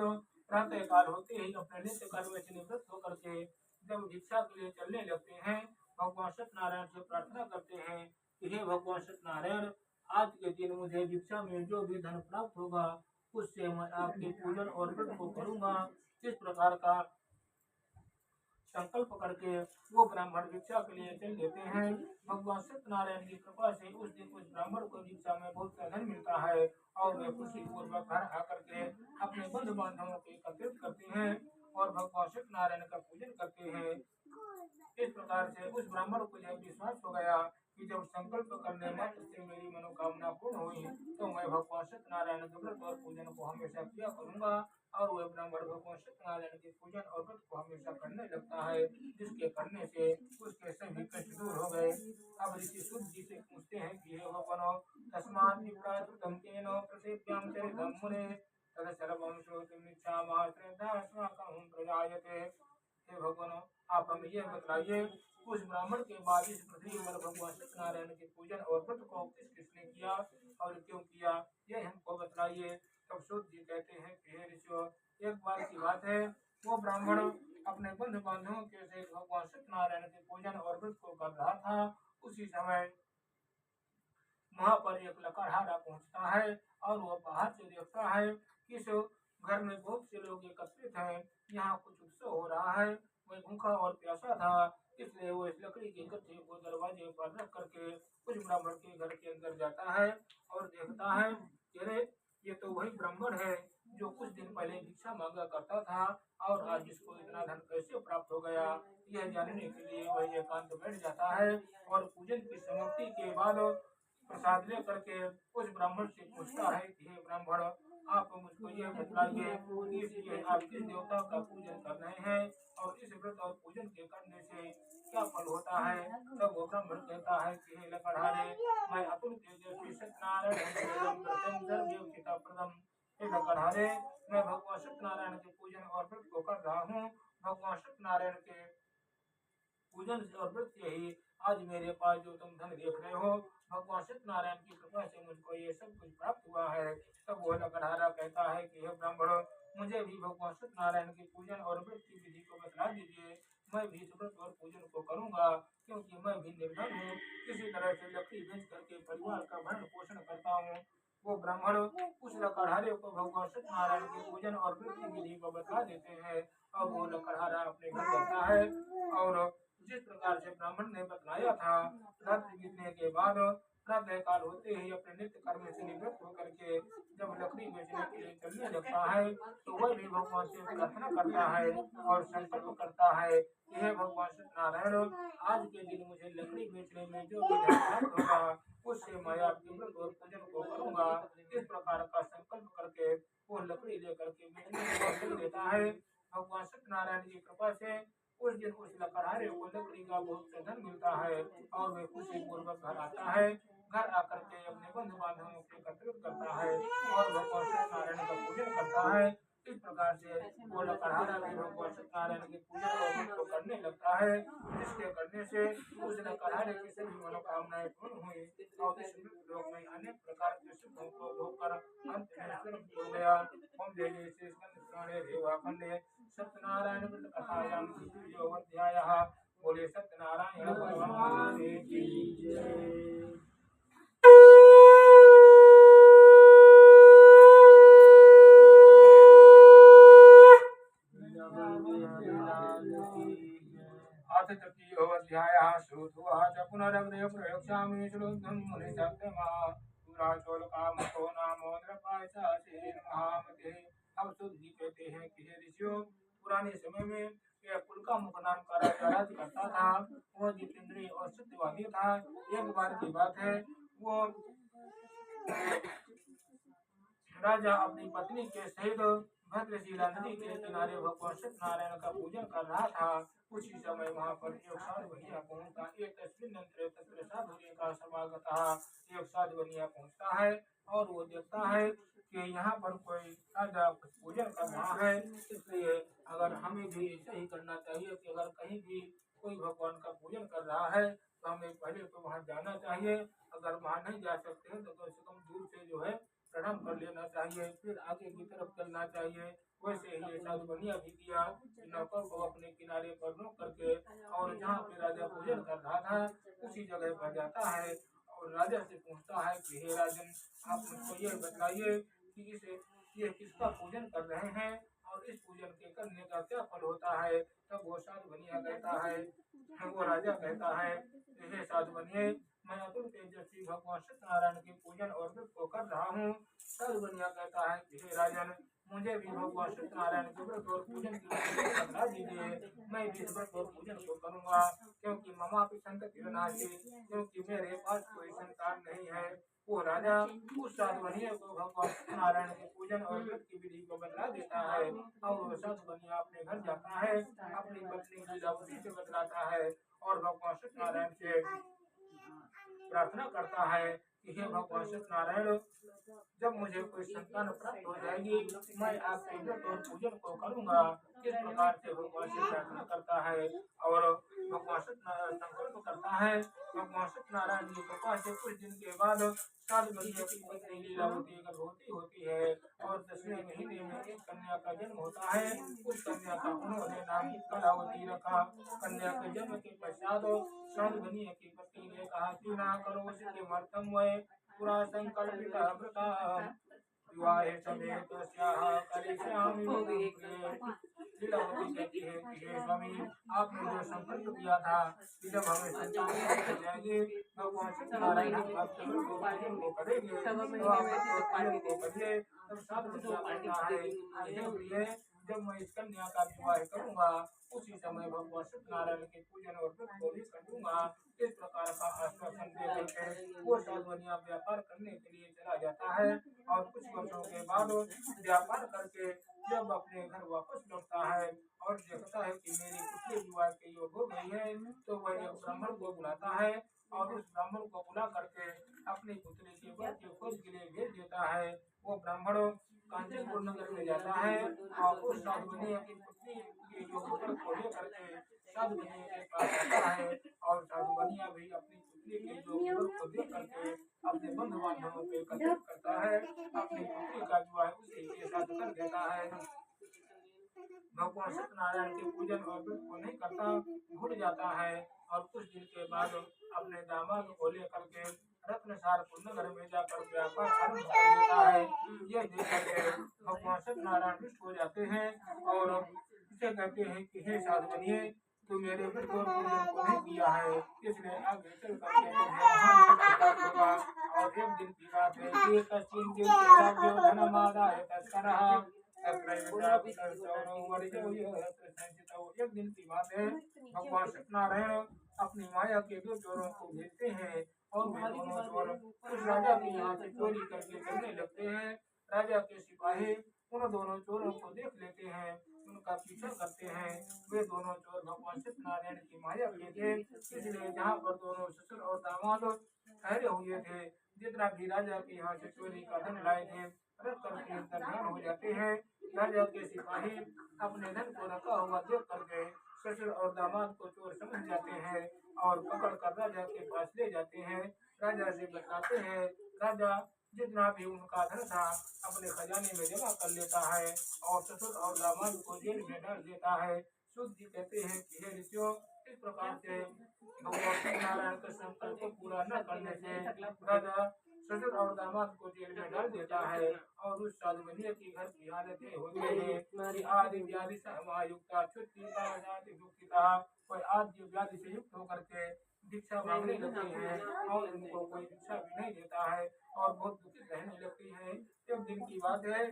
प्रातः काल होते ही अपने नित्य कर्म से निवृत्त होकर के जब भिक्षा के लिए चलने लगते हैं, भगवान सत्यनारायण से प्रार्थना करते हैं कि हे भगवान सत्यनारायण, आज के दिन मुझे भिक्षा में जो भी धन प्राप्त होगा उससे मैं आपके पूजन और व्रत को करूंगा। इस प्रकार का संकल्प करके वो ब्राह्मण भिक्षा के लिए चल देते हैं। भगवान सत्यनारायण की कृपा से उस दिन उस ब्राह्मण को भिक्षा में बहुत सा धन मिलता है और वे खुशी पूर्वक घर आकर के अपने बंधु बांधवों को एकत्रित करते हैं और भगवान सत्यनारायण का पूजन करते हैं। इस प्रकार से उस ब्राह्मण को यह विश्वास हो गया कि जब संकल्प करने मात्र से मेरी मनोकामना पूर्ण हुई तो मैं भगवान सत्यनारायण के व्रत और पूजन को हमेशा किया करूंगा। और वह ब्राह्मण भगवान सत्यनारायण के पूजन और व्रत को हमेशा करने लगता है, जिसके करने से उसके सभी कष्ट दूर हो गए। अब ऋषि सूत जी से पूछते हैं कि हे भगवान, तस्मात् विप्राकृतं तेन प्रसेव्यां चरितं मुने तद सर्वं श्रोतुम् इच्छामः श्रद्धा अस्माकं प्रजायते। हे भगवान, आप हमें यह बतलाइए, उस ब्राह्मण के बाद इस पृथ्वी पर भगवान सत्यनारायण के पूजन और व्रत को किस किसने किया और क्यों किया, यह हमको बतलाइए। तब सूत जी कहते हैं कि हे ऋषियों, एक बार की बात है, वो ब्राह्मण अपने बंधु बांधवों के साथ भगवान सत्यनारायण के पूजन और व्रत को कर रहा था। उसी समय वहाँ पर एक लकड़हारा पहुँचता है और वह बाहर से देखता है कि इस घर में बहुत से लोग एकत्रित हैं, यहाँ कुछ उत्सव हो रहा है। वह भूखा और प्यासा था, इसलिए वो इस लकड़ी के गट्ठे को दरवाजे पर रख करके उस ब्राह्मण के घर के अंदर जाता है और देखता है अरे ये तो वही ब्राह्मण है जो कुछ दिन पहले भिक्षा मांगा करता था और आज इसको इतना धन कैसे प्राप्त हो गया। यह जानने के लिए वह एकांत बैठ जाता है और पूजन की समाप्ति के बाद प्रसाद ले करके उस ब्राह्मण से पूछता है कि हे ब्राह्मण, आप मुझको यह बतलाइए कि आप किस देवता का पूजन कर रहे हैं और इस व्रत और पूजन के करने से क्या फल होता है। तब वो ब्राह्मण कहता है कि हे लकड़हारे, मैं अतुल तेजस्वी हे लकड़हारे, मैं भगवान सत्यनारायण के पूजन और व्रत को कर रहा हूँ। भगवान सत्यनारायण के पूजन और व्रत से ही आज मेरे पास जो तुम धन देख रहे हो, भगवान सत्यनारायण की कृपा से मुझको ये सब कुछ प्राप्त हुआ है। तब वो लकड़हारा कहता है कि हे ब्राह्मण, मुझे भी भगवान सत्यनारायण के पूजन और व्रत की विधि को बतला दीजिए। मैं भी इस व्रत और पूजन को करूंगा, क्योंकि मैं भी निर्धन हूँ। किसी तरह से लकड़ी बेच करके परिवार का भरण पोषण करता हूँ। वो ब्राह्मण उस लकड़हारे को भगवान सत्यनारायण के पूजन और व्रत की विधि को बता देते हैं। और वो लकड़हारा अपने घर जाता है और जिस प्रकार से ब्राह्मण ने बतलाया था, रात्रि बीतने के बाद प्रातः काल होते ही अपने नित्य कर्म से निवृत्त होकर के जब लकड़ी बेचने के लिए चलने लगता है, तो वह भी भगवान से प्रार्थना करता है और संकल्प करता है कि हे भगवान सत्यनारायण, आज के दिन मुझे लकड़ी बेचने में जो भी धन प्राप्त होगा, उससे मैं आपके व्रत और पूजन को करूंगा। इस प्रकार का संकल्प करके वो लकड़ी लेकर के बेचने को चल देता है। भगवान सत्यनारायण की कृपा से उस दिन उस लकड़हारे को लकड़ी का बहुत से धन मिलता है और वे खुशी पूर्वक घर आता है। घर आकर के अपने बंधु बांधवों से एकत्रित करता है और भगवान सत्यनारायण का पूजन करता है। इस प्रकार से वो लकड़हारा भी भगवान सत्यनारायण के पूजन और व्रत को करने लगता है, जिसके करने से उस लकड़हारे की सभी मनोकामनाएं पूर्ण हुई और इस लोक में अनेक प्रकार के सुखों को भोगकर अंत में स्वर्ग हो गया। ओम जय जय श्री स्कंद रेवाखंडे सत्यनारायण व्रत कथायां द्वितीयो अध्यायः। बोले सत्यनारायण भगवान की जय। अथ तृतीयो अध्यायः। श्रुत्वाच पुनरग्रे प्रयोक्ष्यामि श्रुद्धं मुनिसत्तमा। पुराचोलकामको नामो द्रपायसाचेन महामते। अब शुद्ध जी कहते हैं कि हे ऋषियों, पुराने समय में यह पुलका मुख नाम का राजा राज्य करता था। वो जितेंद्रिय और सत्यवादी था। एक बार की बात है, वो राजा अपनी पत्नी के सहित भद्रशिला नदी के किनारे भगवान सत्यनारायण का पूजन कर रहा था। उसी समय वहाँ पर एक साधु बनिया पहुँचता। एक तस्मिन्नंतरे तत्र साधुर्य का समागतः। एक साधु बनिया पहुँचता है और वो देखता है कि यहाँ पर कोई राजा पूजन कर रहा है, इसलिए अगर हमें भी ऐसा ही करना चाहिए कि अगर कहीं भी कोई भगवान का पूजन कर रहा है तो हमें पहले तो वहाँ जाना चाहिए। अगर वहाँ नहीं जा सकते हैं तो कम से कम दूर से जो है प्रणाम कर लेना चाहिए, फिर आगे की तरफ चलना चाहिए। वैसे ही ये साधु बनिया भी किया। नौकर को अपने किनारे पर रोक करके और जहाँ पे राजा पूजन कर रहा था उसी जगह पर जाता है और राजा से पूछता है कि हे राजन, आप मुझको ये बताइए कि ये किसका पूजन कर रहे हैं और इस पूजन के करने का क्या फल होता है। तब वो साधु बनिया कहता है, वो राजा कहता है, हे साधु बनिए, मैं अतुल तेजस्वी भगवान सत्यनारायण के पूजन और व्रत को कर रहा हूँ। साधु बनिया कहता है कि हे राजन, मुझे भी भगवान सत्यनारायण के व्रत और पूजन की बता दीजिए। मैं भी इस व्रत और पूजन को करूँगा, क्योंकि ममापि संतति विनाशी, क्योंकि मेरे पास कोई संतान नहीं है। वो राजा उस साधु बनिया को भगवान सत्यनारायण के पूजन और व्रत की विधि को बतला देता है और वो साधु बनिया अपने घर जाता है, अपनी पत्नी लीलावती से बतलाता है और भगवान सत्यनारायण से प्रार्थना करता है कि हे भगवान सत्यनारायण, जब मुझे कोई संतान प्राप्त हो जाएगी मैं आपके व्रत और पूजन को करूंगा। इस प्रकार से भगवान से प्रार्थना करता है और भगवान सत्यनारायण संकल्प करता है। भगवान सत्यनारायण की कृपा से कुछ दिन के बाद साधु बनिया की पत्नी लीलावती गर्भवती होती है और 10वें महीने में एक कन्या का जन्म होता है। उस कन्या का उन्होंने नाम कलावती रखा। कन्या के जन्म के पश्चात साधु बनिया की पत्नी ने कहा कि ना करो उसके मर्थम वह पुरा संकल्पित व्रता विवाहे समेत करिष्यामि। लीलावती कहती है कि हे स्वामी, आपने जो संकल्प किया था कि जब हमें संतान हो जाएगी भगवान सत्यनारायण आपके व्रत और पूजन को करेंगे तो आप व्रत और पूजन को करिए। तब साधु बनिया कहता है, हे प्रिय, जब मैं इस कन्या का विवाह करूंगा उसी समय भगवान सत्यनारायण के पूजन और व्रत को भी कर दूंगा। इस प्रकार का आश्वासन दे करके वो साधु बनिया व्यापार करने के लिए चला जाता है और कुछ वर्षों के बाद व्यापार करके जब अपने घर वापस लौटता है और देखता है कि मेरी पुत्री विवाह के योग हो गई है, तो वह एक ब्राह्मण को बुलाता है और उस ब्राह्मण को बुला करके अपनी पुत्री के वर की है वो ब्राह्मण कांचनपुर नगर में जाता है और उस साधु बनिया की पुत्री के जो पुत्र को लेकर के साधु बनिया के पास आता है और साधु बनिया भी अपनी पुत्री के जो पुत्र को देख करके अपने बंधु बांधवों को एकत्रित करता है, अपनी पुत्री का विवाह उसी के साथ कर देता है। भगवान सत्यनारायण के पूजन और व्रत को नहीं करता, भूल जाता है और कुछ दिन के बाद अपने दामाद को लेकर के रत्नसारपुर नगर में जाकर व्यापार आरंभ कर देता है। यह देख करके भगवान सत्यनारायण रुष्ट हो जाते हैं और इसे कहते हैं कि हे साधु बनिए, तू मेरे व्रत और पूजन को नहीं किया है, इसलिए आगे चल करके तुम्हें महान होगा। और एक दिन की बात है, एक दिन की बात है, भगवान सत्यनारायण अपनी माया के दो चोरों को भेजते हैं और वे दोनों चोर उस राजा के यहाँ से चोरी करके चलने लगते हैं। राजा के सिपाही उन दोनों चोरों को देख लेते हैं, उनका पीछा करते हैं। वे दोनों चोर भगवान सत्यनारायण की माया के थे, इसलिए जहाँ पर दोनों ससुर और दामाद ठहरे हुए थे, जितना भी राजा के यहाँ से चोरी का धन लाए थे रख करके अंतर्ध्यान हो जाते हैं। राजा के सिपाही अपने धन को रखा हुआ देख करके ससुर और दामाद को चोर समझ जाते हैं और पकड़ कर राजा के पास ले जाते हैं। राजा से बताते हैं। राजा जितना भी उनका धन था अपने खजाने में जमा कर लेता है और ससुर और दामाद को जेल में डाल देता है। सूत जी कहते हैं कि हे ऋषियों, इस प्रकार से भगवान सत्यनारायण के संकल्प को पूरा न करने से राजा ससुर और दामाद को जेल में डाल देता है और उस साधु बनिया की घर की हालतें होती है कि आदि व्याधि समायुक्ता छुट्टी कोई आदि व्याधि से युक्त होकर के दीक्षा मांगने लगती है और उनको कोई दीक्षा भी नहीं देता है और बहुत दुखित रहने लगती है। एक दिन की बात है,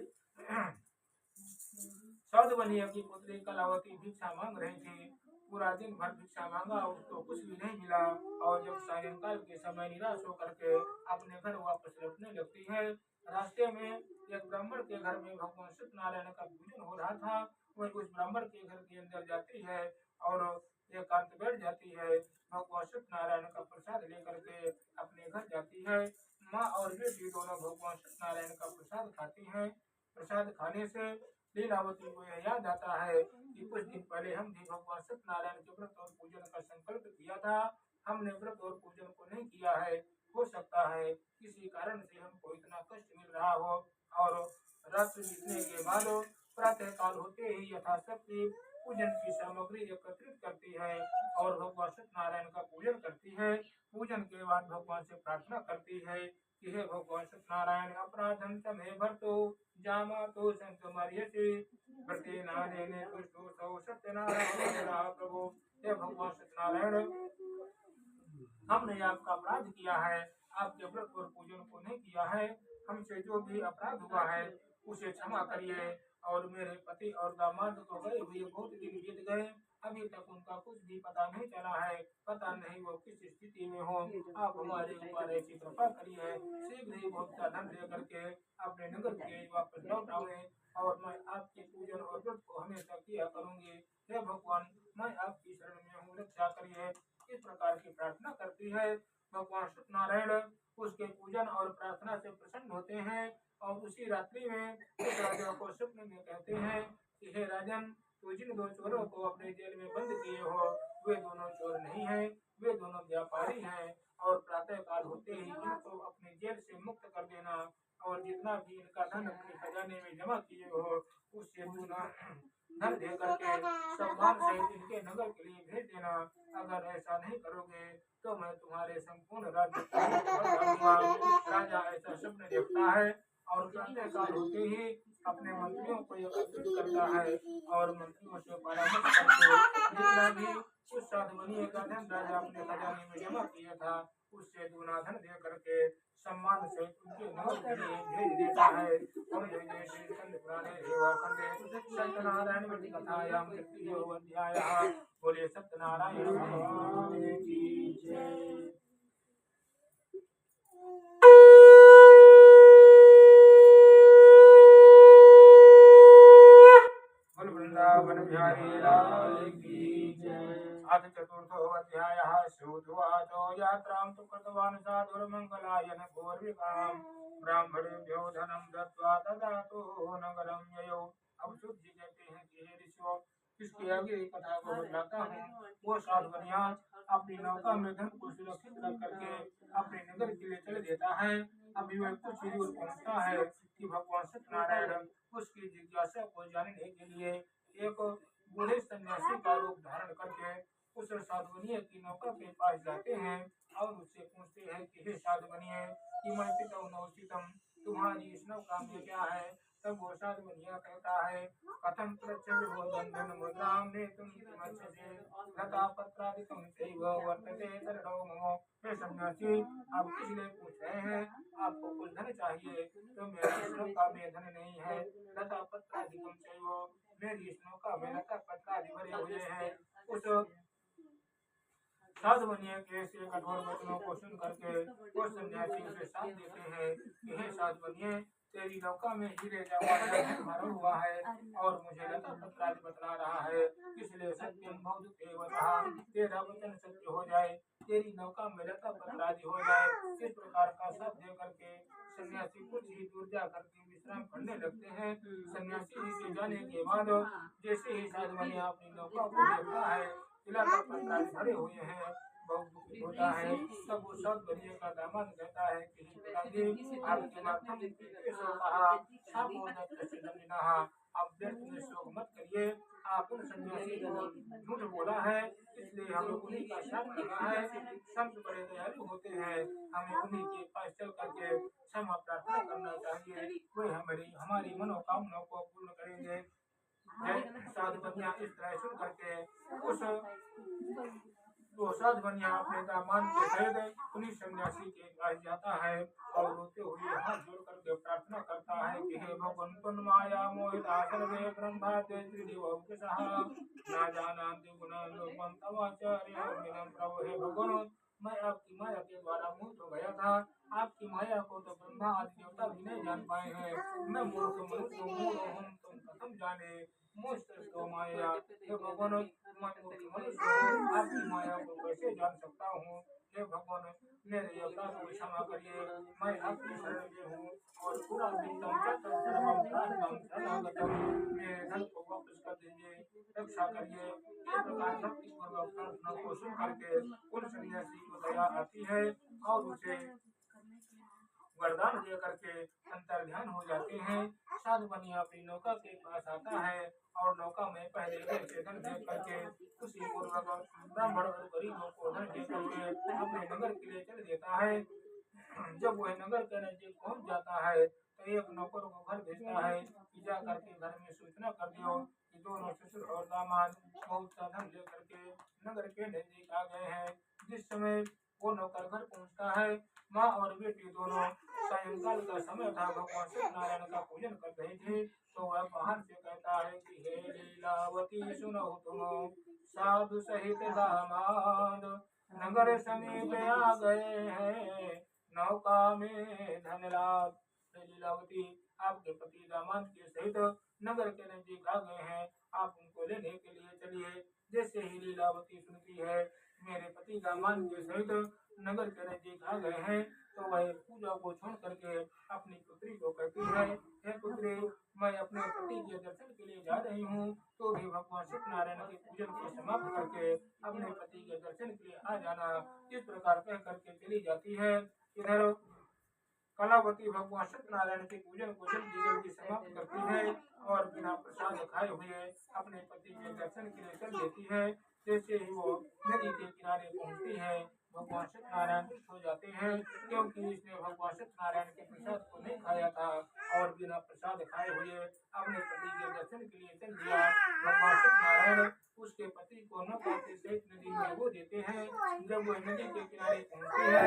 साधु बनिया की पुत्री कलावती भिक्षा मांग रही थी। पूरा दिन भर भिक्षा मांगा, उसको कुछ भी नहीं मिला और जब सायंकाल के समय निराश होकर के अपने घर वापस लौटने लगती है, रास्ते में एक ब्राह्मण के घर में भगवान सत्यनारायण का पूजन हो रहा था। वह उस ब्राह्मण के घर के अंदर जाती है और एकांत बैठ जाती है। भगवान सत्यनारायण का प्रसाद लेकर के अपने घर जाती है। माँ और बेटी दोनों भगवान सत्यनारायण का प्रसाद खाती हैं। प्रसाद खाने से लीलावती को यह याद आता है कि कुछ दिन पहले हम भी भगवान सत्यनारायण के व्रत और पूजन का संकल्प किया था, हमने व्रत और पूजन को नहीं किया है। हो सकता है किसी कारण से हमको इतना कष्ट मिल रहा हो। और रात्रि बीतने के बाद प्रातः काल होते ही यथाशक्ति पूजन की सामग्री एकत्रित करती है और भगवान सत्यनारायण का पूजन करती है। पूजन के बाद भगवान से प्रार्थना करती है कि हे भगवान सत्यनारायण, अपराधम तमे भर्तो जामा तो संतमर्यते प्रति नाने ने तुष्टो सौ सत्यनारायण प्रभु। हे भगवान सत्यनारायण, हमने आपका अपराध किया है, आपके व्रत और पूजन को नहीं किया है। हमसे जो भी अपराध हुआ है उसे क्षमा करिए। और मेरे पति और दामाद को गए हुए बहुत दिन बीत गए, अभी तक उनका कुछ भी पता नहीं चला है। पता नहीं वो किस स्थिति में हो। आप हमारे ऊपर ऐसी कृपा करिए, शीघ्र ही बहुत सा धन दे करके अपने नगर के वापस लौट आवे और मैं आपके पूजन और व्रत को हमेशा किया करूंगी। हे भगवान, मैं आपकी शरण में हूँ, रक्षा करिए। इस प्रकार की प्रार्थना करती है। भगवान सत्यनारायण उसके पूजन और प्रार्थना से प्रसन्न होते हैं और उसी रात्रि में उस राजा को स्वप्न में कहते हैं कि हे राजन, तो जिन दो चोरों को अपने जेल में बंद किए हो वे दोनों चोर नहीं हैं, वे दोनों व्यापारी हैं और प्रातः काल होते ही इनको अपने जेल से मुक्त कर देना और जितना भी इनका धन अपने खजाने में जमा किए हो उससे दूना धन दे करके सम्मान से इनके नगर के लिए भेज देना। अगर ऐसा नहीं करोगे तो मैं तुम्हारे संपूर्ण राज्य राजा ऐसा स्वप्न देखता है और प्रातः काल होते ही अपने मंत्रियों को एकत्रित करता है और मंत्रियों से परामर्श करके जितना भी उस साधु बनिए का धन राजा अपने खजाने में जमा किया था उससे दूना धन दे करके सम्मान से उनके नगर के लिए भेज देता है। और जय जय श्री स्कंद पुराणे देवाखंडे सत्यनारायण वल्ली कथायां मृत्युंजयो अध्यायः। बोले सत्यनारायण भगवान की जय। बोल वृंदावन बिहारी लाल की जय। आज चतुर्थोऽध्यायः श्रुत्वाच यात्रां तु कृतवान् साधुर्मङ्गलायन पूर्विकां ब्राह्मणेभ्यो धनं दत्त्वा ददातु नगरं ययौ। अब शुद्ध जी कहते हैं कि हे ऋषियों, इसके आगे कथा को बतलाता हूँ। वो साधु बनिया अपनी नौका में धन को सुरक्षित रख करके अपने नगर के लिए चले देता है। अभी वह कुछ ही दूर पहुँचता है कि भगवान सत्यनारायण उसकी जिज्ञासा को जानने के लिए एक बूढ़े सन्यासी का रूप धारण करके उस साधुवनीय की नौका के पास जाते हैं और उससे पूछते हैं कि हे साधुवनीय, कि मैं पिता नौचितम, तुम्हारी इस नौका में क्या है? तब वो साधुवनीय कहता है, कथम प्रचंड मुद्राम ने तुम लता पत्रादिकम चैव वर्तते तरडो ममो। हे सन्यासी, आप किस लिए पूछ रहे हैं? आपको कुछ धन चाहिए तो मेरी इस नौका में धन नहीं है। लता पत्रादिकम चैव, मेरी इस नौका में लता पत्रादि भरे हुए हैं। उस साधुवनीय के ऐसे कठोर वचनों को सुन करके वो सन्यासी उसे साथ देते हैं कि हे साधुवनीय, तेरी नौका में हीरे जवाहरात भरा हुआ है और मुझे लता पत्रादि बतला रहा है, इसलिए सत्यम भवतु वचः, तेरा वचन सत्य हो जाए, तेरी नौका में लता पत्रादि हो जाए। इस प्रकार का साथ दे करके सन्यासी कुछ ही दूर जा करके विश्राम करने लगते हैं। सन्यासी जी के जाने के बाद जैसे ही साधुवनीय अपनी नौका को देखता है, लता पत्रादि भरे हुए हैं, बहुत दुखी होता है। तब वो साधुवनीय का दामाद कहता है कि पिताजी, आपके माध्यम ऐसा कहा आप व्यर्थ में शोक मत करिए। आप उन सन्यासी को झूठ बोला है, इसलिए हमें उन्हीं का श्राप लगा है। संत बड़े दयालु होते हैं, हमें उन्हीं के पास चल करके क्षमा प्रार्थना करना चाहिए, वे हमारी मनोकामनाओं को पूर्ण करेंगे। साधुवनीय इस तरह सुन करके उस साधुवनीय अपने दामाद के सहित उन्हीं सन्यासी के पास जाता है और रोते हुए हाथ जोड़ करके प्रार्थना करता है कि हे भगवान, तुम माया मोहिता सर्वे ब्रह्माते त्रिदिवौकसः न जानन्ति गुणानुपम तवाचार्य विनम्र प्रभु। हे भगवान, मैं आपकी माया के द्वारा मोहित हो गया था। आपकी माया को तो ब्रह्मा आदि देवता भी नहीं जान पाए हैं। मैं मूर्ख मनुष्य हूँ, तुम कथम जाने मुझको माया। हे भगवान, मैं मूर्ख मनुष्य हूँ, आपकी माया को कैसे जान सकता हूँ? हे भगवान, मेरे अपराध को क्षमा करिए, मैं आपकी शरण में हूँ और पूरा मेरे धन को वापस कर दीजिए, रक्षा करिए। इस प्रकार भक्ति पूर्वक प्रार्थना को सुन करके उन सन्यासी को दया आती है और उसे वरदान दे करके अंतर्ध्यान हो जाते हैं। साधुवनीय अपनी नौका के पास आता है और नौका में पहले से धन दे करके उसी पूर्वक ब्राह्मण और गरीबों को धन दे करके अपने नगर के लिए चल देता है। जब वह नगर के नजदीक पहुंच जाता है तो एक नौकर को घर भेजता है कि जा करके घर में सूचना कर दियो कि दोनों ससुर और दामाद बहुत सा धन लेकर के नगर के नजदीक आ गए हैं। जिस समय वो नौकर घर पहुंचता है, माँ और बेटी दोनों सायंकाल का समय था, भगवान सत्यनारायण का पूजन कर रही थी। तो वह बाहर से कहता है कि हे लीलावती, सुनो तुम साधु सहित दामाद नगर समीप आ गए हैं, नौका में धन लाभ। लीलावती, आपके पति दामाद के सहित नगर के नजदीक आ गए हैं, आप उनको लेने के लिए चलिए। जैसे ही लीलावती सुनती है मेरे पति दामाद के सहित नगर के नजदीक आ गए हैं, तो वह पूजा को छोड़ करके अपनी पुत्री को कहती है, हे पुत्री, मैं अपने पति के दर्शन के लिए जा रही हूँ, तो भी भगवान सत्यनारायण के पूजन को समाप्त करके अपने पति के दर्शन के लिए आ जाना। इस प्रकार कह करके चली जाती है। इधर कलावती भगवान सत्यनारायण के पूजन को जल्दी जल्दी समाप्त करती है और बिना प्रसाद खाए हुए अपने पति के दर्शन के लिए चल देती है। जैसे ही वो नदी के किनारे पहुंचती है, भगवान सत्यनारायण दुष्ट हो जाते हैं, क्योंकि इसने भगवान सत्यनारायण के प्रसाद को नहीं खाया था और बिना प्रसाद खाए हुए अपने पति के दर्शन के लिए चल दिया। भगवान सत्यनारायण उसके पति को नौका के सहित नदी में वो देते हैं। जब वह नदी के किनारे पहुंचती है,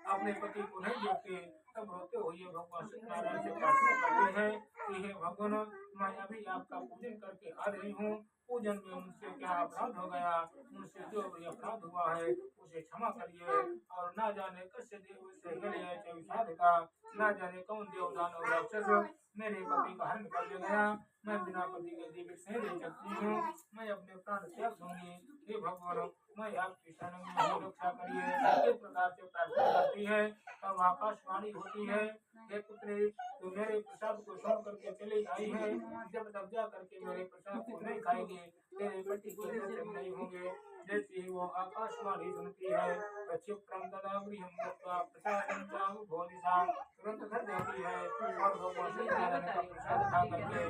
अपने पति को नहीं देखते, तब रोते हुए भगवान सत्यनारायण से प्रार्थना करते हैं कि हे भगवान, मैं अभी आपका पूजन करके आ रही हूँ, पूजन में मुझसे क्या अपराध हो गया, मुझसे जो भी अपराध हुआ है उसे क्षमा करिए। और ना जाने कैसे देव से गले का, ना जाने कौन देवदान और राक्षस मेरे पति का हरण कर लिया गया, मैं बिना पति के जीवित नहीं रह सकती हूँ, मैं अपने प्राण त्याग दूंगी। हे भगवान, मैं आपकी शरण में हूँ, रक्षा करिए। इस प्रकार से प्रार्थना करती है तब आकाशवाणी होती है, हे पुत्री, तू मेरे प्रसाद को छोड़ करके चली आई है, जब तक जा करके मेरे प्रसाद को नहीं खाएगी तेरे पति के दर्शन नहीं होंगे। जैसे ही वो आकाशवाणी सुनती है, क्षिप्रम तदा गृहं गत्वा प्रसादं चाहु भोजसा, तुरंत घर जाती है और भगवान श्री नारायण का प्रसाद खा करके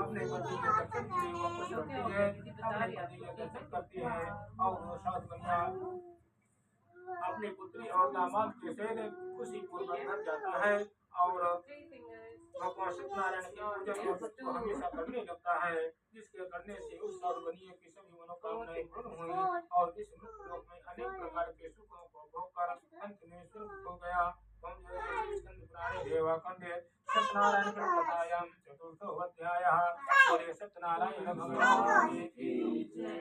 अपने पति के दर्शन के लिए वापस लौटती है, अपने पति के दर्शन करती है और वो सात कन्या अपनी पुत्री और दामाद के साथ खुशी पूर्वक घर जाता है और भगवान सत्यनारायण के पूजन और व्रत को हमेशा करने लगता है, जिसके करने से उस साधुवनीय की सभी मनोकामनाएं पूर्ण हुई और इस मृत्यु लोक में अनेक प्रकार के सुखों को भोगकर अंत में स्वर्ग हो गया। सत्यनारायण कथायां चतुर्थो अध्यायः। बोले सत्यनारायण भगवान की जय।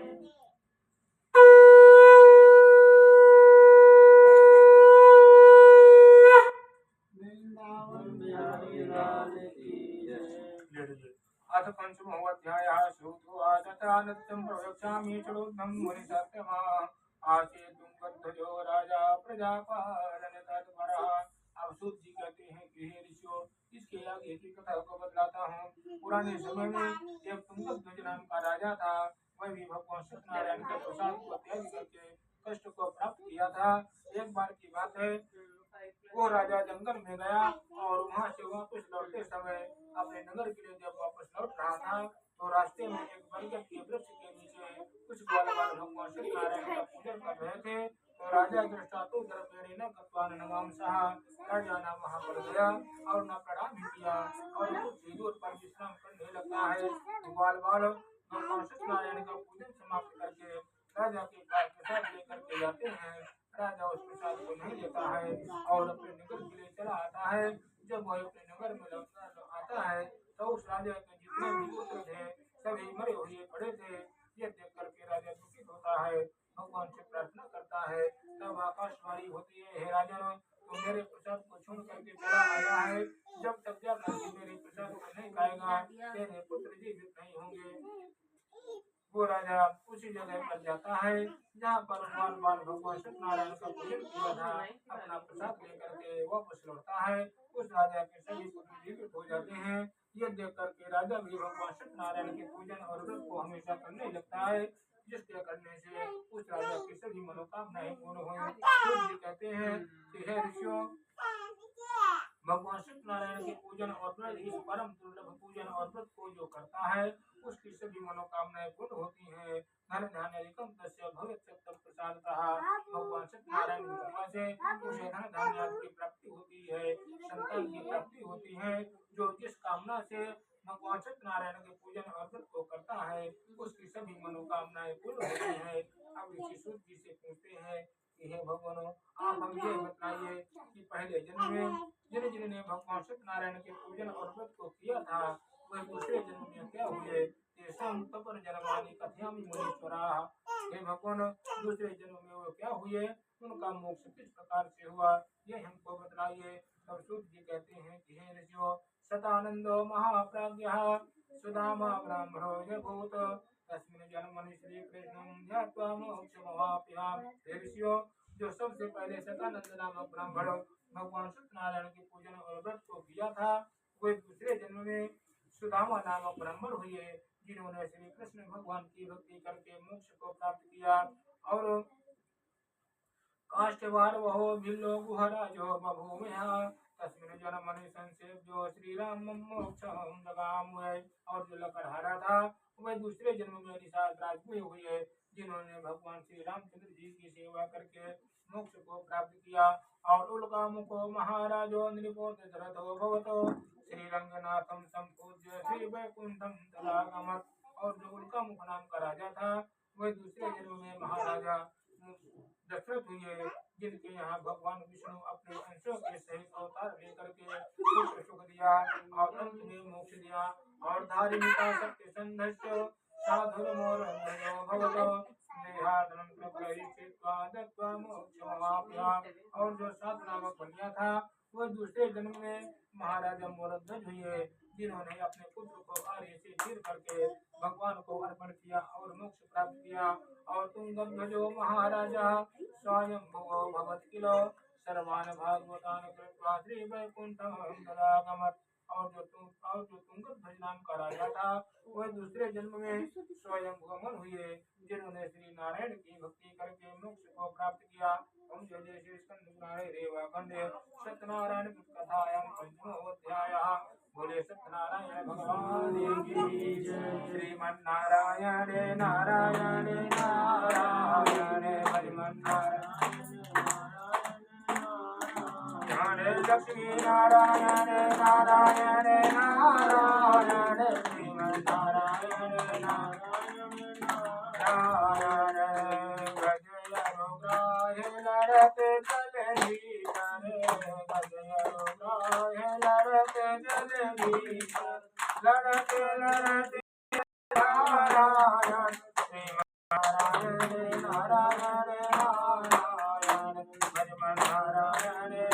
अथ पंचमो अध्यायः। श्रुत्वा नित्यं प्रवक्ष्यामि चोद्धं मुनिसत्तमा आचेतुं बद्धो राजा प्रजापालन तत्परः। अब सूत जी कहते हैं कि हे ऋषियों, इसके आगे की कथा को बतलाता हूँ। पुराने समय में एक तुंगध्वज नाम का राजा था, वह भी भगवान सत्यनारायण के प्रसाद को त्याग करके कष्ट को प्राप्त किया था। एक बार की बात है, वो राजा जंगल में गया और वहाँ से वापस लौटते समय अपने नगर के लिए जब वापस लौट रहा था तो रास्ते में एक बरगद के वृक्ष के नीचे कुछ बालक भगवान सत्यनारायण का पूजन कर रहे थे। तो राजा दृष्टा तो न कत्वान नमांसः, राजा ना वहाँ पर गया और न प्रणाम भी किया और कुछ ही दूर पर विश्राम करने लगता है। बाल भगवान सत्यनारायण का पूजन समाप्त करके राजा के पास प्रसाद लेकर के जाते हैं। राजा उस प्रसाद को नहीं लेता है और अपने नगर के लिए चला आता है। जब वह अपने नगर में लौट आता है तो उस राजा के जितने भी पुत्र थे सभी मरे हुए पड़े थे। ये देख करके राजा दुखित होता है, भगवान से प्रार्थना करता है। तब आकाशवाणी होती है, हे राजन, तू मेरे प्रसाद को छोड़ करके चला आया है, जब तक जा करके मेरे प्रसाद को नहीं खाएगा तेरे पुत्र जीवित नहीं होंगे। वो राजा उसी जगह पर जाता है जहाँ पर भगवान सत्यनारायण का पूजन किया था। अपना प्रसाद लेकर के वापस लौटता है। उस राजा के सभी पुत्र जीवित हो जाते हैं। ये देख करके राजा भी भगवान सत्यनारायण के पूजन और व्रत को हमेशा करने लगता है, जिसके करने से उस राजा की सभी मनोकामनाएं पूर्ण हुई। कहते हैं कि हे ऋषियों, भगवान सत्यनारायण के पूजन और व्रत, इस परम दुर्लभ पूजन और व्रत को जो करता है उसकी सभी मनोकामनाएं पूर्ण होती है। धन धान्यादिकं तस्य भवेत् सत्तम प्रसादतः। भगवान सत्यनारायण की कृपा से उसे धन धान्य की प्राप्ति होती है, संतान की प्राप्ति होती है। जो जिस कामना से भगवान सत्यनारायण के पूजन और व्रत को करता है उसकी सभी मनोकामनाएं पूर्ण होती है। अब ऋषि सूत जी से पूछते हैं कि हे भगवान, आप हम ये बताइए कि पहले जन्म में जिन्होंने भगवान सत्यनारायण के पूजन और व्रत को किया था वह दूसरे जन्म में क्या हुए? तेषां तपर जन्मानि कथयामि मुनीश्वराः। हे भगवान, दूसरे जन्म में वो क्या हुए, उनका मोक्ष किस प्रकार से हुआ, ये हमको बतलाइए। तब सूत जी कहते हैं कि हे ऋषियों, सदानंदो महाप्राज्ञः सुदामा ब्राह्मणो जभूत तस्मिन् जन्मनि श्री कृष्णं ध्यात्वा मोक्षमवाप्याम्। हे ऋषियों, जो सबसे पहले सदानंद नामक ब्राह्मण भगवान सत्यनारायण के पूजन और व्रत को किया था, वे दूसरे जन्म में सुदामा नामक ब्राह्मण हुए, जिन्होंने श्री कृष्ण भगवान की भक्ति करके मोक्ष को प्राप्त किया। और काष्ठवार वहो भिल्लो गुहराजो बभूवः तस्मिन् जन्मनि संसेव्यो श्रीराम मोक्षं दगामहे। और जो लकड़हारा था वह दूसरे जन्म में निषाद राजगुह हुए, जिन्होंने भगवान श्री रामचंद्र जी की सेवा करके मोक्ष को प्राप्त किया। और उल्कामुखो महाराजो नृपो दशरथो भवतो श्रीरंगनाथं संपूज्य श्री वैकुंठं तदागमत्। और जो उल्कामुख नाम का राजा था वह दूसरे जन्म में महाराजा दशरथ हुए, जिनके यहाँ भगवान विष्णु अपने अंशों के सहित अवतार लेकर के पुत्र सुख दिया और अंत में मोक्ष दिया। और धार्मिका सत्य संधस्य साधुर्मोरन्यो भवतो देहादनंतर परिचित्वा दत्वा मोक्षमवाप्याम्। और जो सात नामक कन्या था वह दूसरे जन्म में महाराजा मोरध्वज हुए, जिन्होंने अपने पुत्र को आर्य से चीर करके भगवान को अर्पण किया और मोक्ष प्राप्त किया। और तुंगध्वजो महाराजा स्वयं भगवत किलो सर्वान भागवतान कृत्वा श्री वैकुंठम तदागमत्। और जो तुंगध्वज नाम का राजा था वह दूसरे जन्म में स्वयं भगवान हुए, जिन्होंने श्री नारायण की भक्ति करके मोक्ष को प्राप्त किया। ओम जय जय श्री स्कंद पुराणे रेवाखंडे सत्यनारायण कथायां पंचमोऽध्यायः। बोले सत्यनारायण भगवान की जय। श्रीमन्नारायण नारायण नारायण हरिमन्नारायण लक्ष्मी नारायण नारायण नारायण श्रीमन्नारायण नारायण नारायण गजय रुद्राय लड़ते चलनी करे गजय रुद्राय लड़ते चलनी लड़ते लड़ते नारायण श्रीमन्नारायण नारायण नारायण हरिमन्नारायण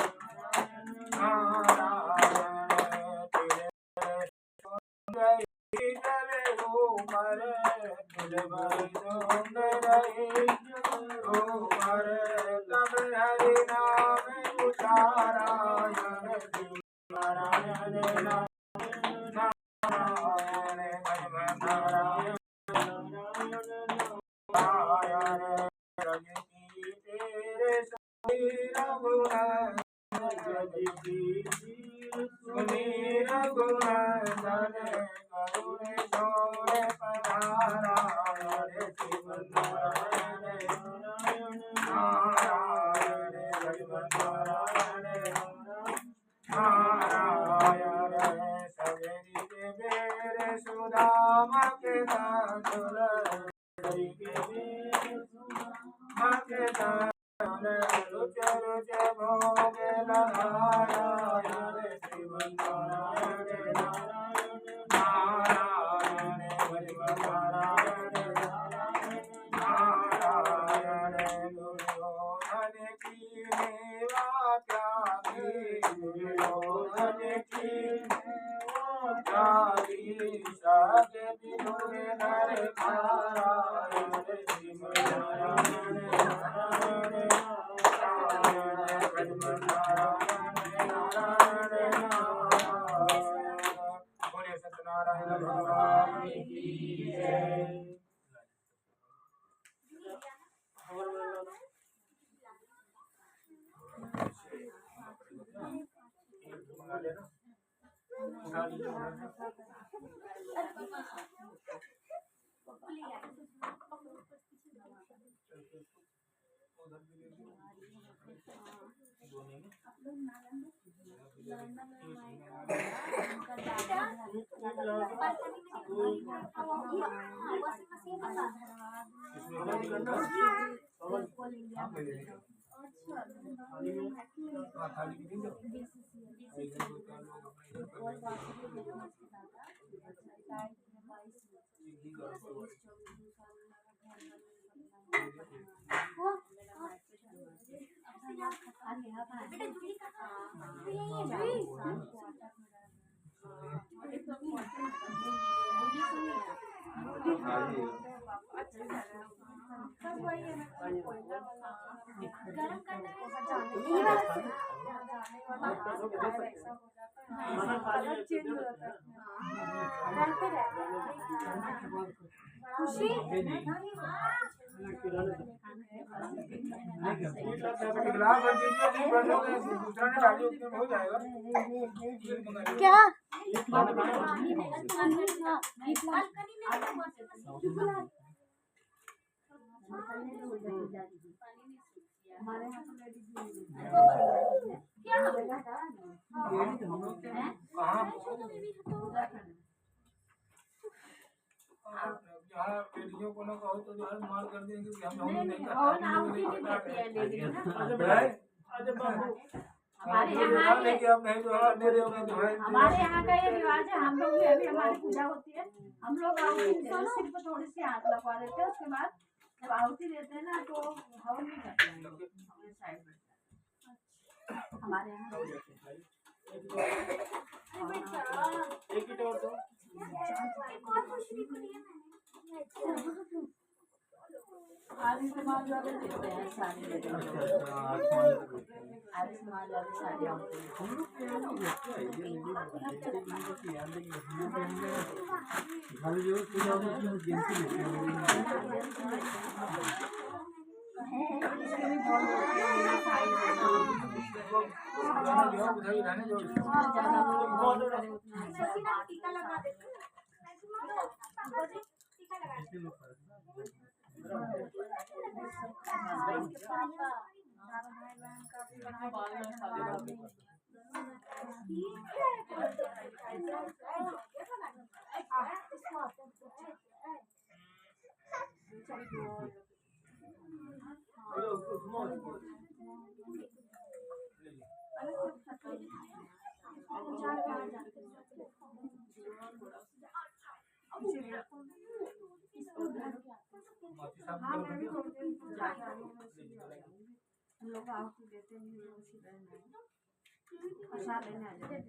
क्या बेटियों को ना कहो तो जो है मार कर देंगे कि हम नहीं और करते आहुति भी देती है लेडी ना हमारे यहाँ लेके अब नहीं जो है मेरे हो गए तो है हमारे यहाँ का ये रिवाज है। हम लोग भी अभी हमारी पूजा होती है, हम लोग आहुति देते हैं, सिर्फ थोड़ी सी हाथ लगवा देते हैं। उसके बाद जब आहुति देते हैं ना तो हवन नहीं करते हैं लोग हमारे साइड में। हमारे यहाँ एक ही और दो आदि समाज वाले देते हैं साड़ी लेते हैं आदि समाज वाले साड़ी आते हैं टीका लगा देते हम लोग आहुति देते हैं प्रसाद लेने आ जाते हैं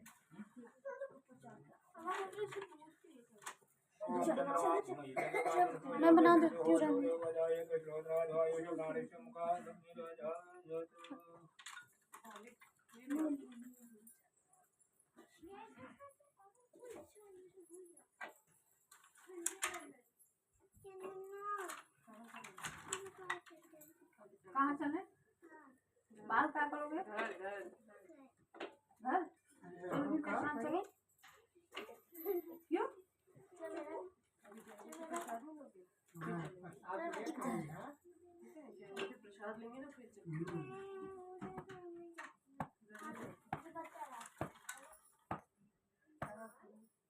मैं बना देती हूँ कहाँ चले बाल क्या करोगे घर चलो क्यों प्रसाद लेंगे ना फिर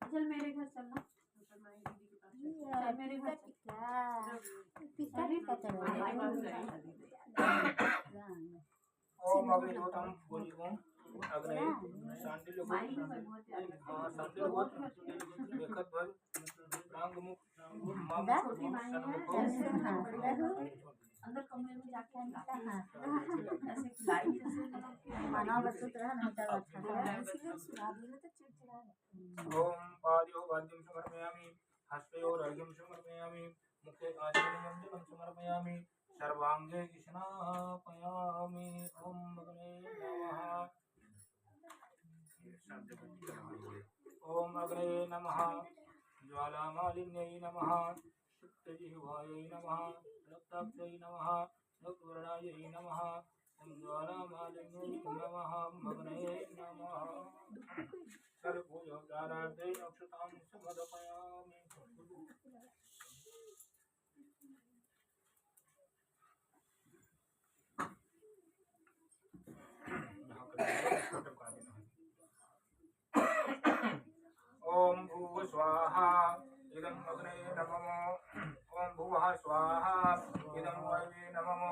चल मेरे घर चलना मेरे घर ओम अग्निहोत्रम बोलिओम अग्नि शांतिल होत देखत भर प्रांग मुख मम अंदर कमरे में जाके ऐसे खिलाई माना बच्चों तरह नहीं था ओम पादयो वाद्यं समर्पयामि हस्तयो अर्घ्यं समर्पयामि मुखे आचमनीयं समर्पयामि सर्वांगे स्नापयामि ओम अग्ने नमः ओम अग्ने नमः ज्वालामालिन्यै नमः शुक्तजिह्वायै नमः रक्ताब्जै नमः रक्तवर्णायै नमः ओम ज्वालामालिन्यै नमः अग्ने नमः सर्वभूयोद्धारार्थे अक्षतां समर्पयामि ओम भूव स्वाहा इदं अग्ने नमः ओम भुवः स्वाहा इदं वायवे नमः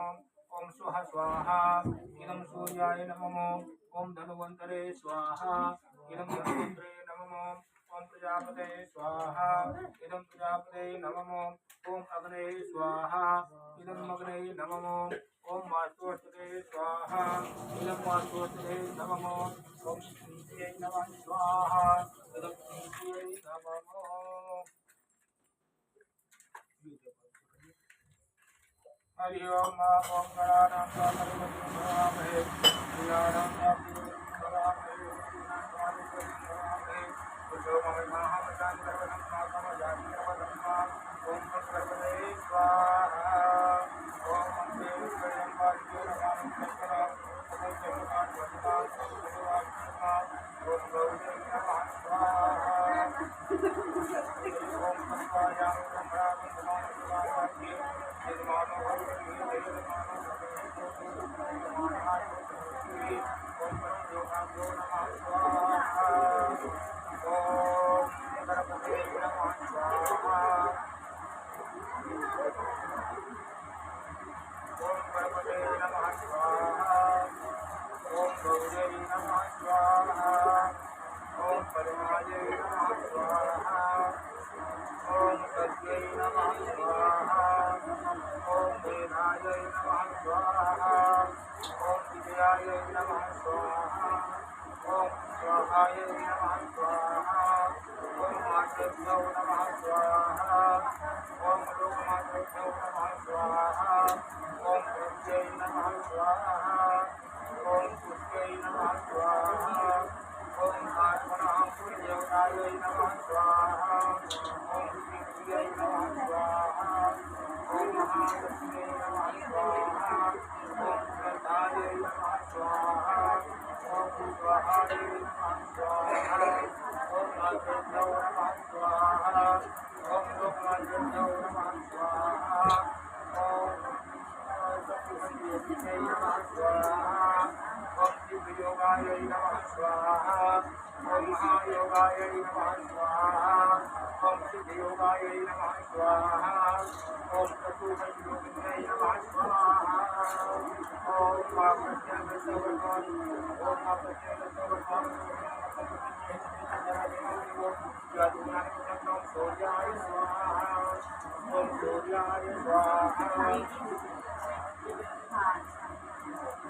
ओम स्वः स्वाहा इदं सूर्याय नमः ओम धन्वन्तरे स्वाहा इदं धन्वन्तरे नमः ओम प्रजापते स्वाहा इदं प्रजापते नमः ओम अग्ने स्वाहा इदं अग्ने नमः ओम वास्तुस्ते स्वाहा इदं वास्तुस्ते नमः ओम नीत्यै नमः स्वाहा इदं नीत्यै नमः हरि ओम ओम गणानां गणपतिं भवामहे गुणानां व्याप्तिं भवामहे ओम गणपते स्वाहा ओम मंगले स्वयं वाक्ये नमः ओम गौरी नमः स्वाहा ओम सत्वायां सम्राटं नमः स्वाहाये यजमानो भवति यजमानो भवति ओम परमयोगाभ्यो नमः स्वाहा ओम गणपते नमः स्वाहा ओम गणपते नमः स्वाहा ओम गौरी नमः स्वाहा ओम परमायै नमः स्वाहा ओम सत्यै नमः स्वाहा ओम वेदायै नमः स्वाहा ओम विद्यायै नमः स्वाहा ओम स्वाहाय नमः स्वाहा ओम मातृभ्यो नमः स्वाहा ओम लोकमातृभ्यो नमः स्वाहा ओम प्रत्यै नमः स्वाहा ओम पुष्यै नमः स्वाहा ओम आत्मनः पुण्ययोगाय नमः स्वाहा ओम श्रीयै नमः स्वाहा ओम महालक्ष्मी नमः स्वाहा ओम श्रद्धाय नमः स्वाहा ओम स्वाहाय नमः स्वाहा ओम मातृभ्यो नमः स्वाहा ओम लोकमातृभ्यो नमः स्वाहा ओम सप्तशक्तियै नमः स्वाहा ओम दिव्ययोगाय नमः स्वाहा ओम महायोगाय नमः स्वाहा ओम सिद्धयोगाय नमः स्वाहा ओम चतुर्भुजयोगिन्यै नमः स्वाहा ओम महाप्रज्ञानसर्वभौम ओम महाप्रज्ञानसर्वभौम ओम सूर्याय स्वाहा ओम सूर्याय स्वाहा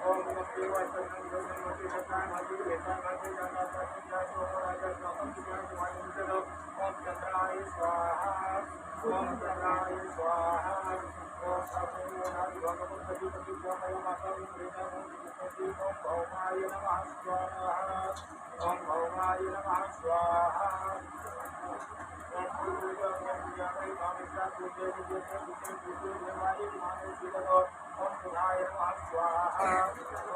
ओम नमो ओम चंद्राय स्वाहा ओम चंद्राय स्वाहा ओम भगवती माता ओम भौमाय नमः स्वाहा ओम भौमाय नमः स्वाहा ओम पूजा कामेश्वर पूजे ओम बुधाय नमः स्वाहा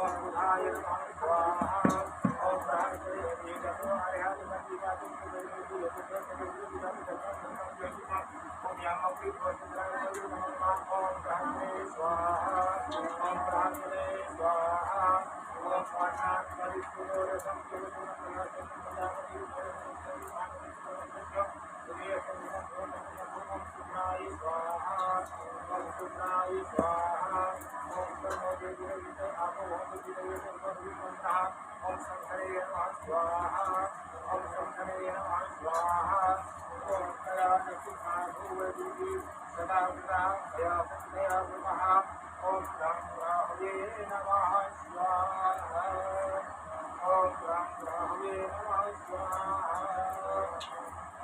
ओम बुधाय नमः स्वाहा ओम सहस्रे वेदो अर्हत मंदिरा ओम यामपि भवति ओम सहस्रे स्वाहा ओम सहस्रे स्वाहा ओम पाठात् परिपूर्ण सुनाई स्वाहा ओम सुनाई स्वाहा ओम सर्वोदय आपो ओम शंकरे नमः स्वाहा ओम शंकरे नमः स्वाहा ओम कलानिकुमारूवदी सदा दया नमः ओम रामराहवे नमः स्वाहा ओम रामराहवे नमः स्वाहा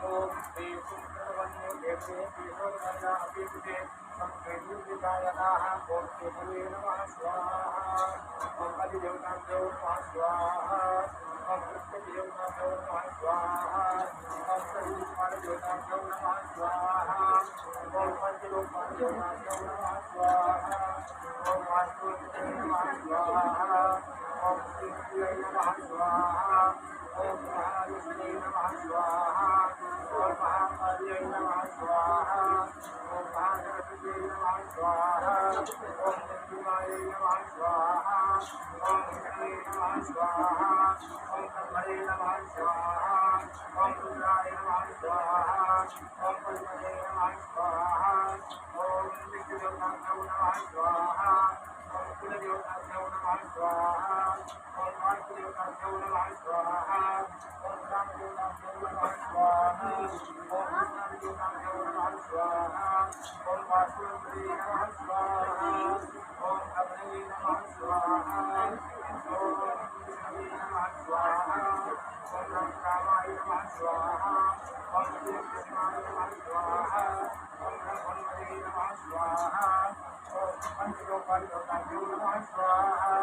ओम श्री सुंदरवन्य देवे देवोन्नता अभिषेके संकेतुकायनाः ओम केतवे नमः स्वाहा ओम अधिदेवताभ्यो नमः स्वाहा ओम कृष्णदेवताभ्यो नमः स्वाहा ओम सर्वदेवताभ्यो नमः स्वाहा ओम पंचलोकदेवताभ्यो नमः स्वाहा ओम वास्तुदेव नमः स्वाहा ओम श्रीयै नमः स्वाहा ओम महालक्ष्मी नमः स्वाहा ओम महाकाल्यै नमः स्वाहा ओम महागणपतये नमः स्वाहा ओम मृत्युंजयाय नमः स्वाहा ओम विष्णवे नमः स्वाहा ओम ब्रह्मणे नमः स्वाहा ओम रुद्राय नमः स्वाहा ओम पद्मने नमः स्वाहा ओम विष्णुदेवताभ्यो नमः स्वाहा ओम कुलदेवताभ्यो नमः स्वाहा ओम वासुदेवताभ्यो नमः स्वाहा ओम रामदेवताभ्यो नमः स्वाहा ओम कृष्णदेवताभ्यो नमः स्वाहा ओम वासुदेवाय नमः स्वाहा ओम अग्नये नमः स्वाहा ओम विष्णवे नमः स्वाहा ओम रामाय नमः स्वाहा ओम कृष्णाय नमः स्वाहा ओम ब्रह्मणे नमः स्वाहा ओम पंचलोकदेवताभ्यो नमः स्वाहा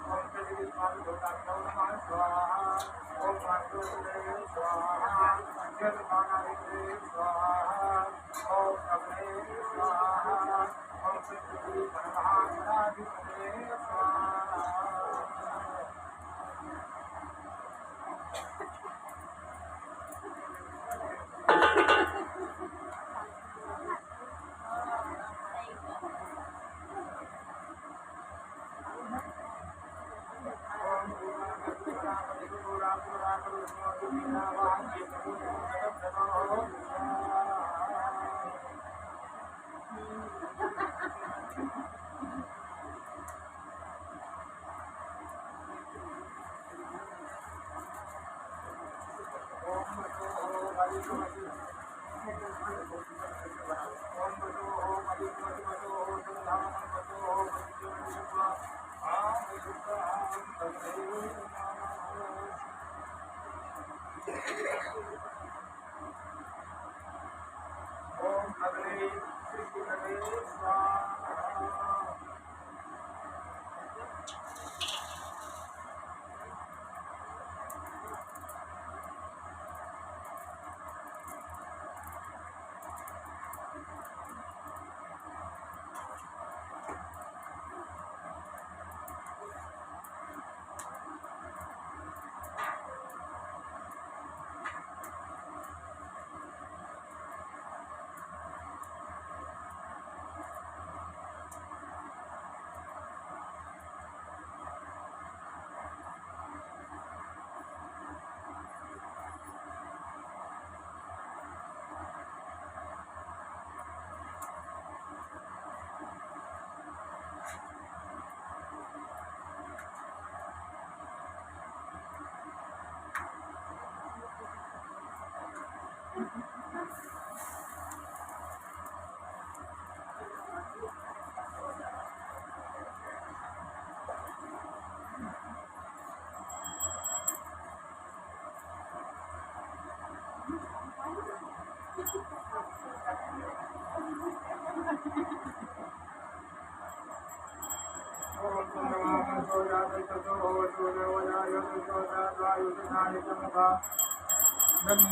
ओम चतुर्दिक्पालदेवताभ्यो नमः स्वाहा ओम वासुदेवाय स्वाहा जगन्नाथाय स्वाहा ओम अग्ने स्वाहा ओम पृथ्वी परमहागणाधिपतये स्वाहा ओम अग्नि श्री स्वाहा।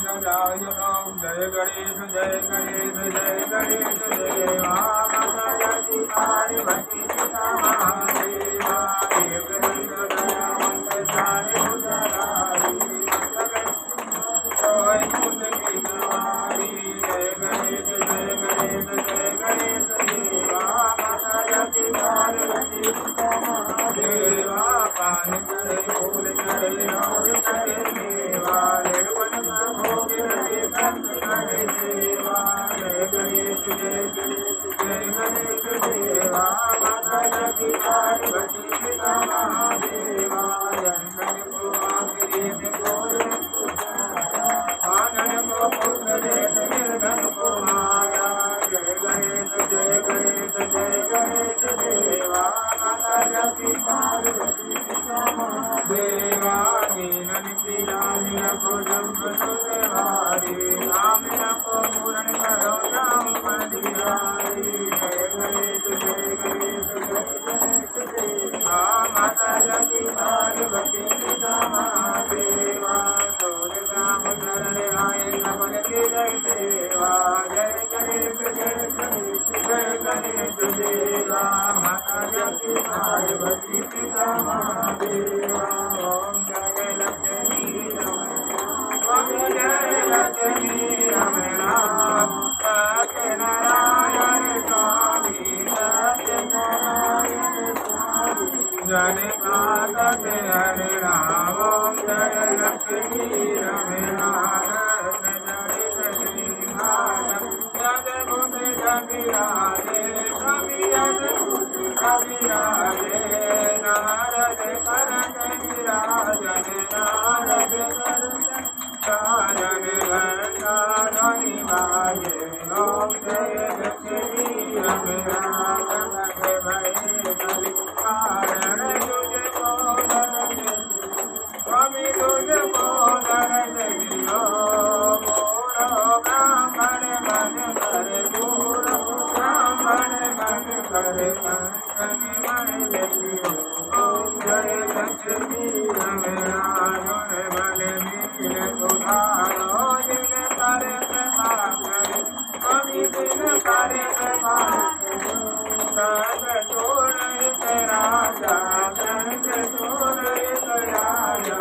जय गणेश जय गणेश जय गणेश देवा माता जी पार्वती पिता महादेवा एक दंड दयावंत सारे उदरारी जय कुंड की सवारी जय गणेश जय गणेश जय गणेश देवा माता जी पार्वती पिता महादेवा पान करे फूल करे और करे देवा निर्वन भोग रहे भक्त करे देवा जय गणेश जय गणेश जय गणेश देवा माता जी पार्वती पिता महादेवा जन्म को आखिरी आनंद को पुत्र निर्धन को माया जय गणेश जय गणेश जय गणेश देवा माता जी पार्वती पिता महादेवा नीलन पीला नील को जम्ब सुधवारी आमिन को पूर्ण करो राम बलिहारी जय गणेश जय गणेश जय गणेश देवा माता जी पार्वती पिता महादेवा दामोदर आए नमन के जय देवा जय गणेश जय गणेश जय गणेश देवा माता जी पार्वती पिता महादेवा ओम जय लक्ष्मी ओम जय लक्ष्मी रमणा सत्यनारायण स्वामी सत्यनारायण स्वामी जय कांत हरे राम ओम जय लक्ष्मी रमणा कविराजे नारद करत विराजन नारद करत घंटाध्वनि बाजे ओम जय लक्ष्मी रमणा भय कवि कारण तुझको स्वामी तुझको दर्शो ब्राह्मण मन कर दूर ब्राह्मण मन कर कंचन मन देखियो ओम जय लक्ष्मी रमणा बल नील तुधारो जिन कर प्रभाव करे स्वामी जिन कर प्रभाव कंस छोड़ राजा कंस छोड़ राजा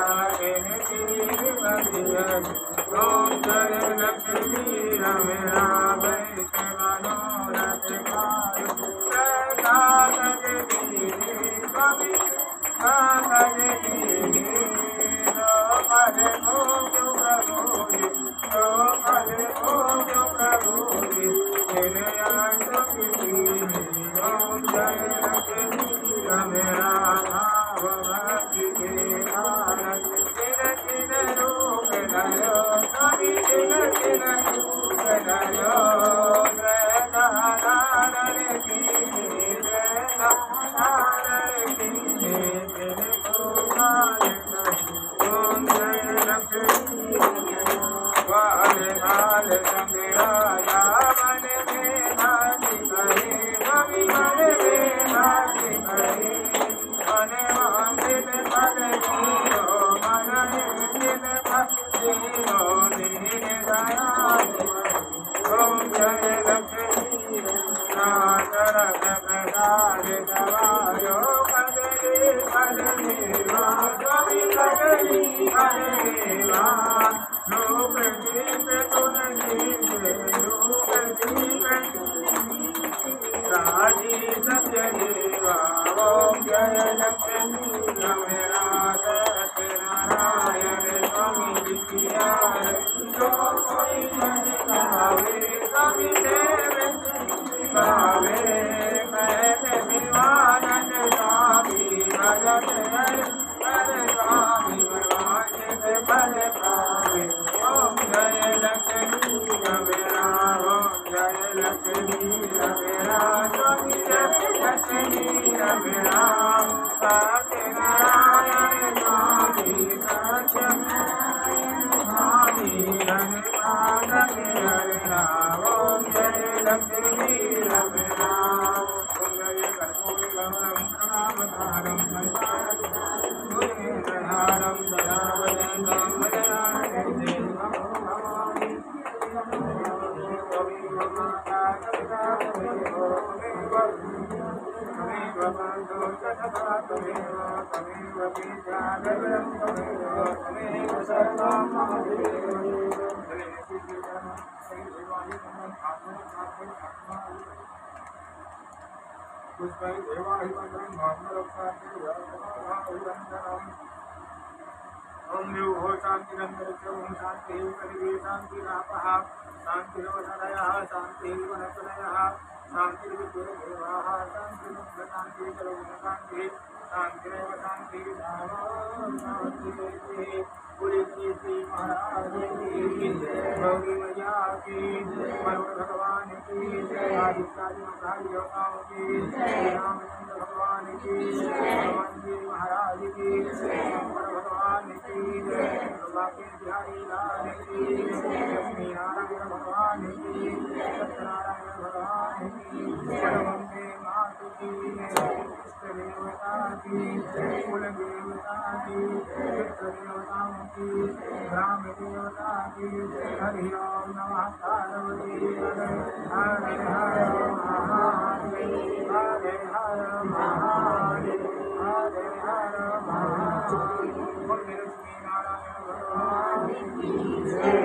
ओम जय लक्ष्मी रमणा वैष्णव मनोरथ स्वामी कागज पद भोग प्रभु ओम जय लक्ष्मी रमणा भाव भक्ति के आनंद चिर चिर रूप धरो स्वामी चिर चिर रूप धरो पुष्पै देवाहि मन्त्रं भागवरक्षान्तिरंजनम् ओम यो शांतिरंजनस्य ओम शांति पृथिवी शांतिरापः शांतिरवसनयः शांतिर्वनतनयः शांतिर्विद्युदेवाः शांतिर्मुक्तशान्तिर्गरुणशान्तिः शांतिरेव शांतिः पूरी श्री महाराज की गौरी मैया की मनोहर भगवान की आदित्यादि महाराज देवताओं की रामचंद्र भगवान की हनुमान जी महाराज की शंकर भगवान की बाकी बिहारी लाल की लक्ष्मी नारायण भगवान की सत्यनारायण भगवान की वंदे मातु की इष्ट देवता की कुल देवता की पितृ देवताओं की ग्राम देवता की हरि ओम नमः पार्वती हरे हर महादेव हरे हर महादेव हरे हर महादेव वंदे लक्ष्मी नारायण भगवान की जय।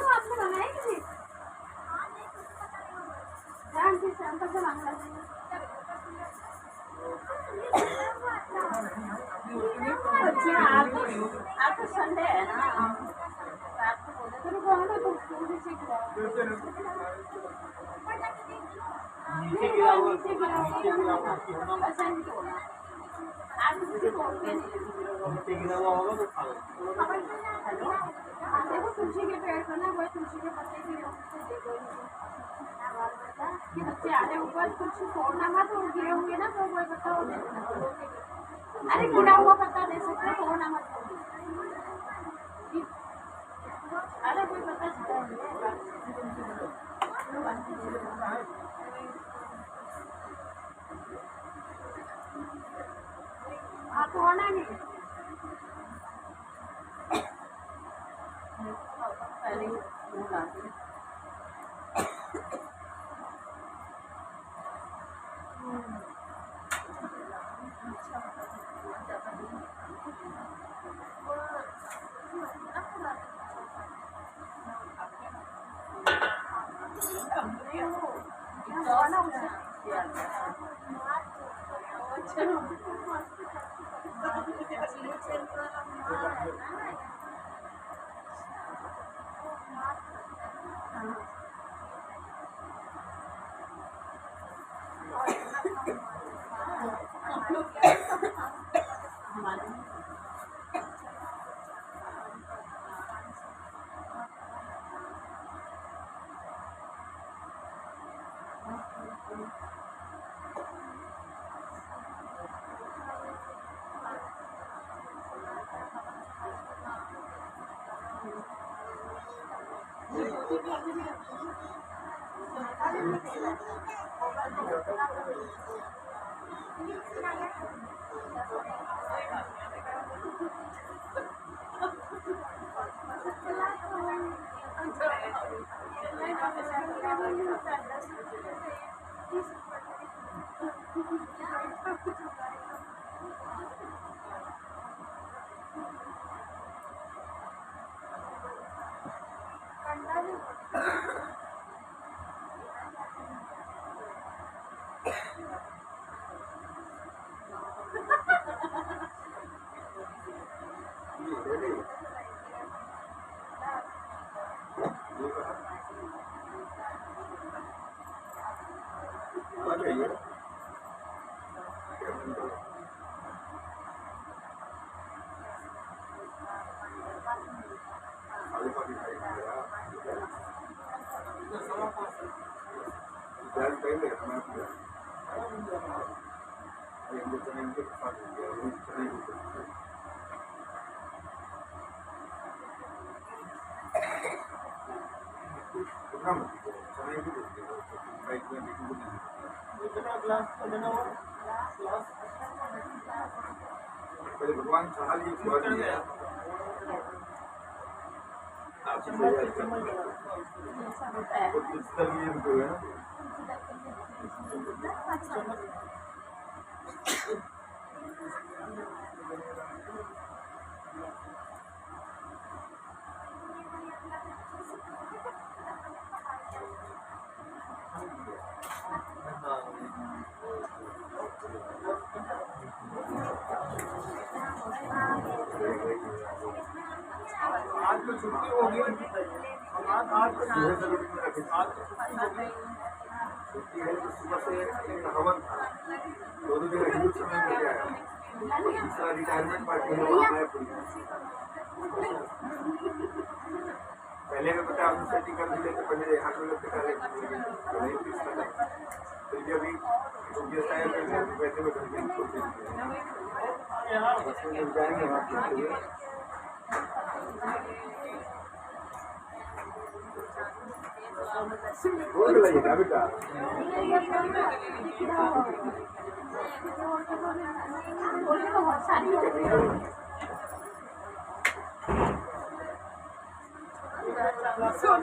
आपने बनाया किसी आज तो संडे है ना, रात को बोले तो रुको ना तो स्कूल से नीचे गिरा हुआ ऐसा नहीं बोला आज किसी को नीचे गिरा हुआ होगा तो खा लो। देखो तुलसी के पेड़ पर ना कोई तुलसी के पत्ते गिरे उससे देखो कि बच्चे आधे ऊपर कुछ छोड़ना मत और गिरे होंगे ना तो कोई पत्ता हो जाए। अरे गिरा हुआ पत्ता दे सकते हो, छोड़ना मत। अरे कोई पत्ता आप होना नहीं पहले भगवान चाहली आज तो छुट्टी होगी, आज तो छुट्टी है। तो सुबह से हवन था, दोनों जगह हिंदू समय में गया है, दूसरा रिटायरमेंट पार्टी है वहाँ है पूरी। पहले में पता आपने सेटिंग कर दी तो पहले यहाँ पे लोग कर रहे फिर भी अभी गेस्ट आए वैसे में घर के छोड़ के जाएंगे वहाँ बोल लगेगा बेटा बहुत सारी सर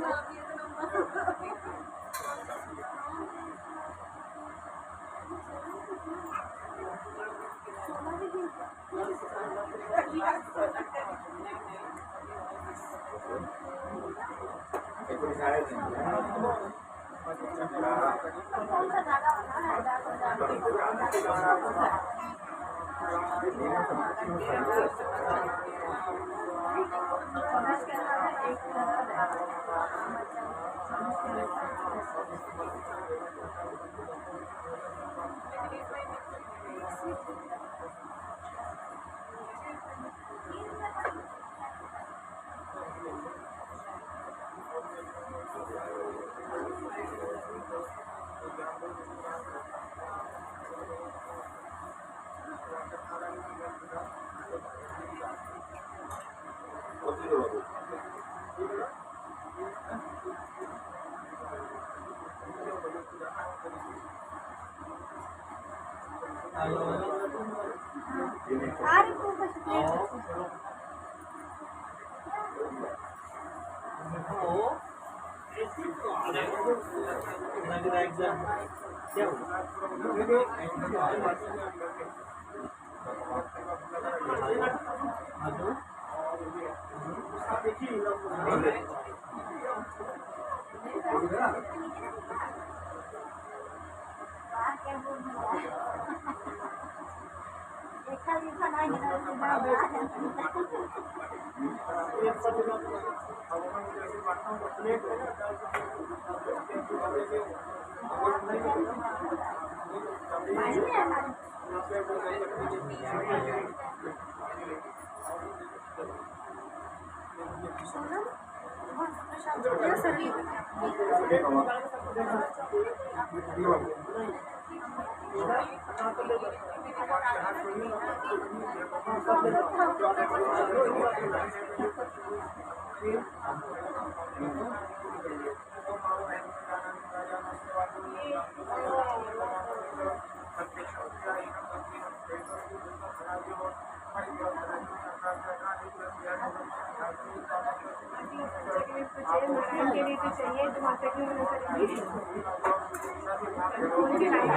के लिए तो चाहिए तो माता की मना करेंगी उनकी लाइफ की तो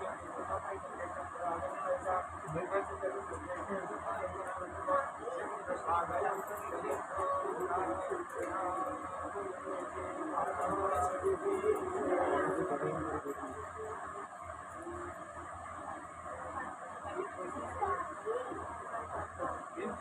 माफ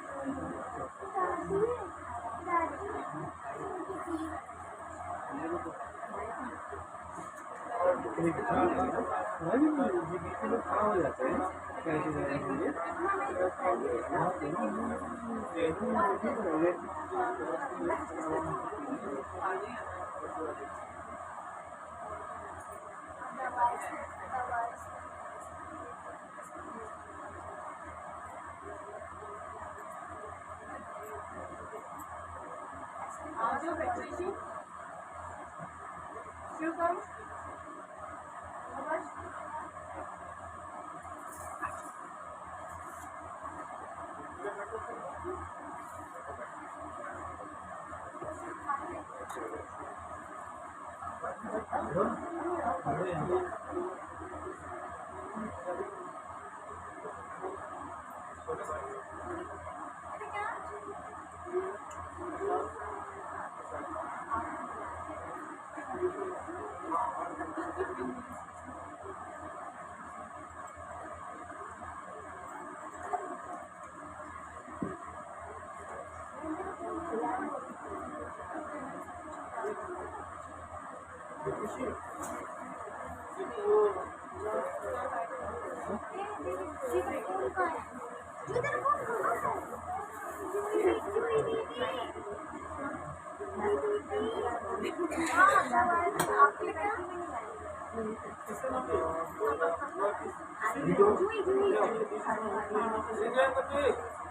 कर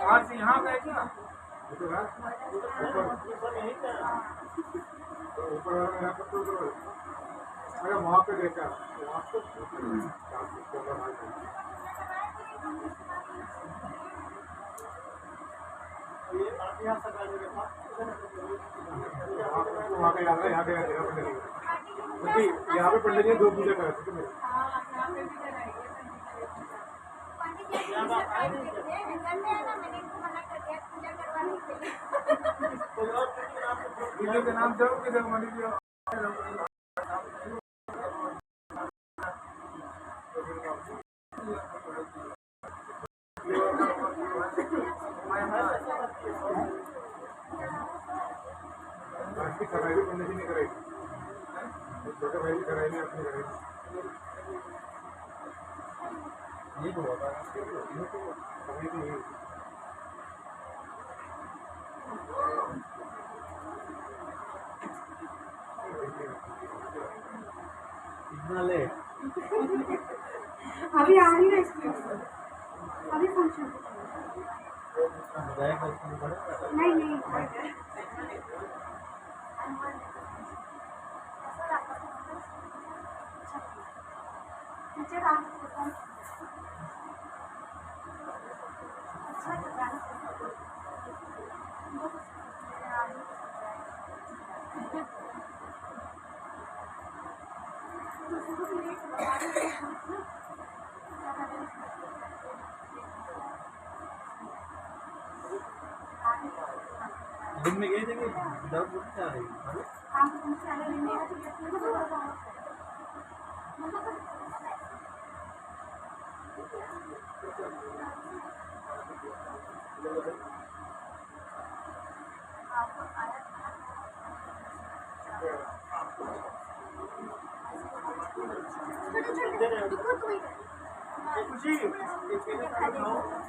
आज यहाँ गए क्या? ऊपर वाला अरे वहाँ पे देखा वहाँ पे यहाँ पे पंडित जी दो पूजा कर के नाम से मणि जी कराई भी पंडित जी ने कराई छोटे भाई कराई नहीं अपनी कराई ये तो होता है अभी आ रही है इसमें अभी फंक्शन नहीं नीचे काम दिन में गए थे कि दर्द उठता है खुशी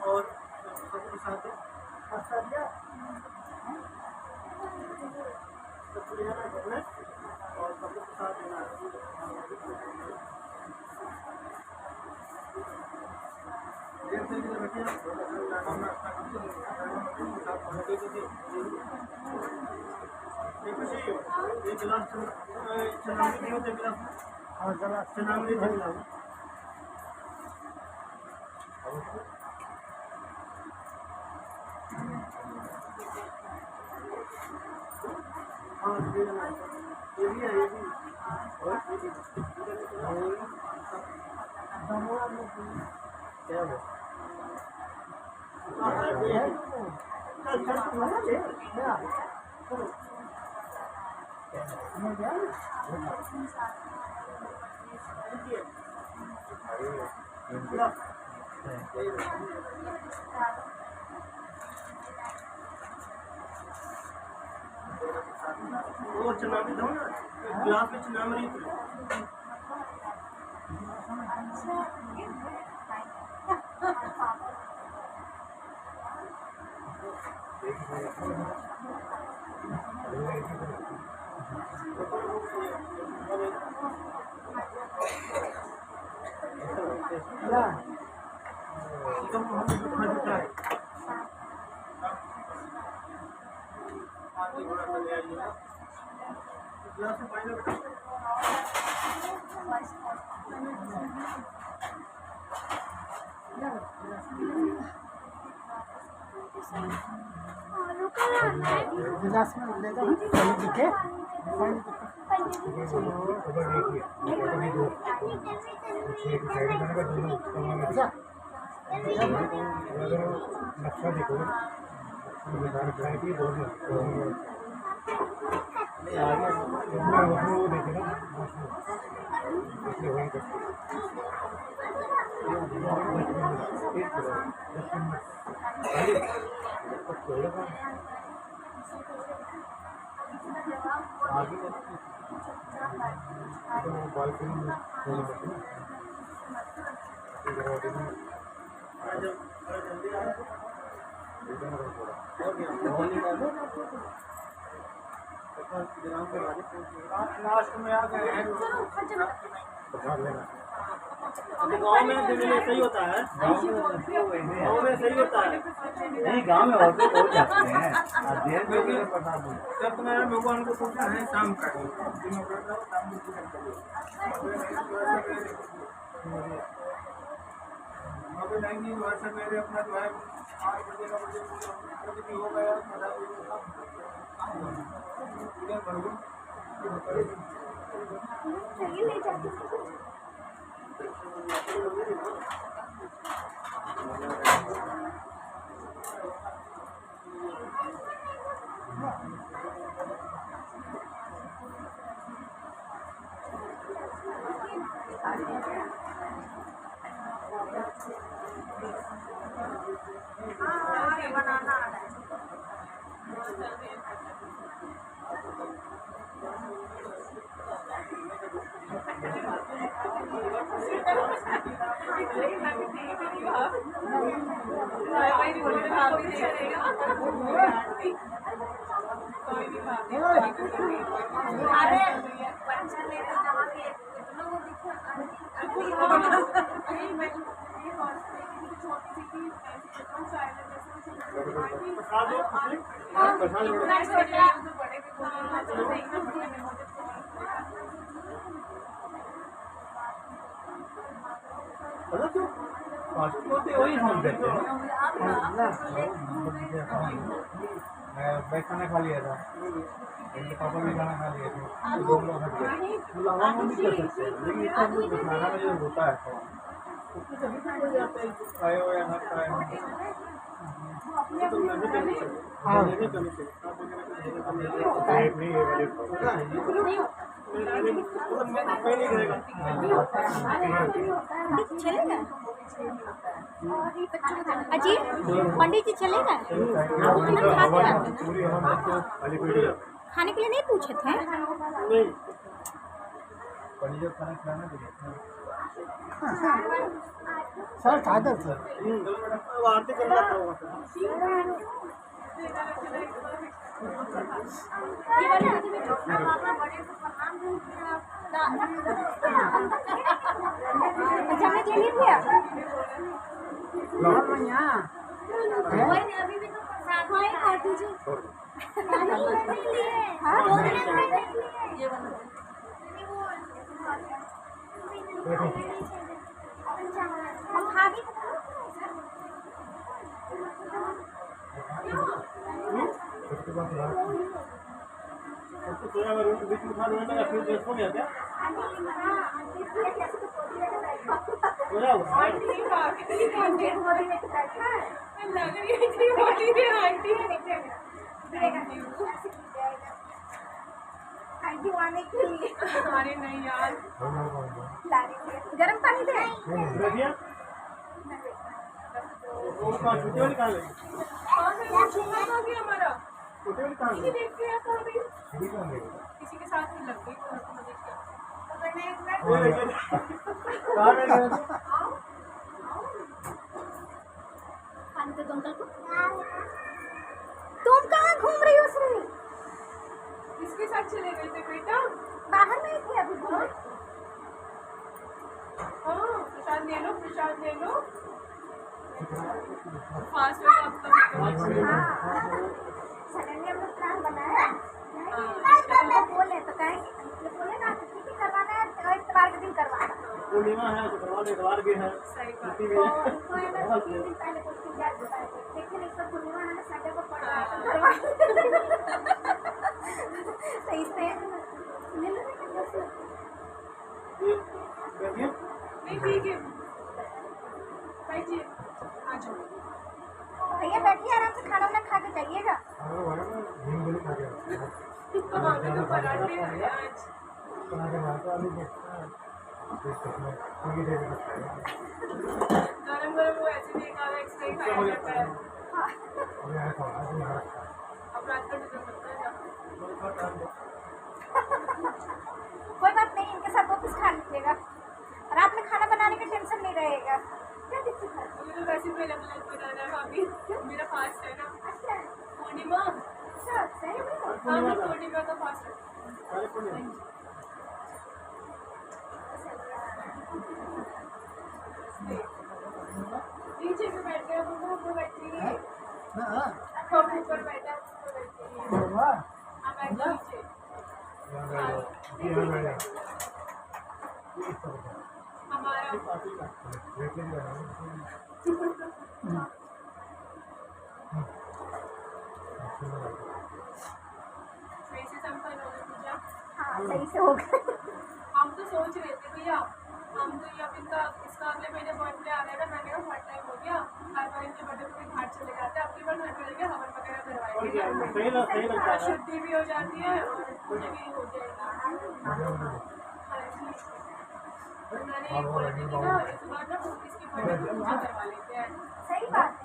और सबके साथ और सबके साथ वो चना भी दो ना गिलास में चना मरी गिलास में ले दो पानी दिखे नक्शा देखो लास्ट में आ गए हैं गाँव में सही होता है गाँव में सही होता है नहीं गांव में औरतें बहुत जाते हैं देर में जब तुम्हारे भगवान को पूछना है शाम का जाएंगी वर्षा मेरे अपना जो है 8 बजे का बजे हो गया वही हम देते हैं मैं खाना खा लिया था पापा भी खाना खा लिए थे, तो दोनों लोग हट गए। बुलावा हम नहीं कर सकते, लेकिन इसका जो खाना में जो होता है थोड़ा, उसमें सभी को हो जाता है, खाए हो या ना खाए हो। तो नहीं करनी चाहिए, नहीं करनी चाहिए। नहीं है वाले पता है ये नहीं रहेगा। चलेगा अजी, पंडित जी चलेगा? आप खाना खाते आते ना, खाने के लिए नहीं पूछे थे? खाना खिलाना चाहिए। सर कागज से आरती करना होगा। अच्छा मैं ले ली भैया। अभी भी तो प्रसाद में खा दीजिए। हाँ हम खा भी बीच में खा लो ना, फिर देखो क्या क्या हो जाओ। अरे नहीं यार, गरम पानी दे। रखिए और कहाँ छुट्टी वाली कहाँ लगी? हमारा छुट्टी वाली कहाँ लगी? देखते हैं किसी के साथ ही लग गई। कहाँ लगी? खाने दे दो अंकल को। तुम कहाँ घूम रही हो उसमें? किसके साथ चले गए थे बेटा? बाहर नहीं थे अभी घूम। हाँ प्रसाद ले लो, प्रसाद ले लो। फास्ट में अब तक सडनली हम लोग प्लान बनाया। बोले तो कहेंगे, बोले ना ठीक है करवाना है, इतवार के दिन करवाना। पूर्णिमा है तो करवा दे, इतवार भी है। सही बात। छुट्टी भी है। 3 दिन पहले कुछ याद बताए थे, लेकिन इस पर पूर्णिमा है ना, संडे को पड़ रहा है करवा। सही से ले लो देखिए नहीं ठीक है भाई जी, आ जाओ। भैया बैठिए आराम से, खाना वाना खा के जाइएगा। हमें तो पराठे हैं आज। गरम गरम वो ऐसे नहीं खा रहा, एक्स्ट्रा ही खाया जाता है। अब रात का डिनर करते हैं। कोई बात नहीं, इनके साथ वापस खा लीजिएगा, रात में खाना बनाने का टेंशन नहीं रहेगा। क्या दिक्कत है? मुझे तो वैसे भी अलग अलग बनाना है अभी, मेरा फास्ट है ना। अच्छा पूर्णिमा, अच्छा सही में। हाँ मैं पूर्णिमा का फास्ट है। नीचे भी बैठे हैं, हम ऊपर बैठेंगे। हम ऊपर बैठे हैं, ऊपर बैठेंगे। हम बैठे नीचे। हमारा सही से संपन्न हो गई पूजा। हाँ सही से हो गया। हम तो सोच रहे थे भैया, हम तो ये अब इनका इसका अगले महीने बर्थडे आ रहेगा। मैंने कहा फर्स्ट टाइम हो गया, हर बार इनके बर्थडे पे घाट चले जाते हैं, अब की बार घर चलेंगे, हवन वगैरह करवाएंगे। शुद्धि भी हो जाती है और पूजा भी हो जाएगा। मैंने ये बोला था कि ना इस बार ना इसकी बर्थडे पे पूजा करवा लेते हैं। सही बात है।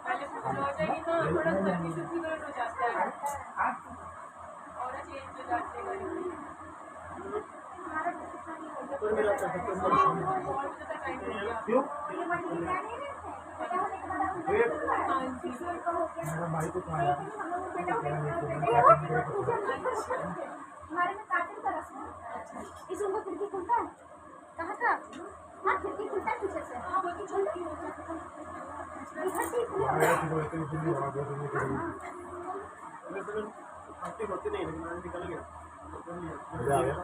पहले पूजा हो जाएगी ना, थोड़ा घर की शुद्धिकरण हो जाता है और चेंज हो जाते हैं घर की। और भी ज़्यादा टाइम हो गया। क्यों? ये मंडी क्या नहीं रहते? बेटा होने के बाद हम ये हाँ जी। लोग हो गया। भाई को हम लोग बेटा होने के बाद हमारे में काटन का रस्म है। इस उनको खिड़की खुलता है। कहाँ का? हाँ खिड़की खुलता है पीछे से। हाँ वो तो खुलती है। इधर से ही खुला हुआ है। आपकी होती नहीं, लेकिन मैंने निकल गया। मजा आ गया।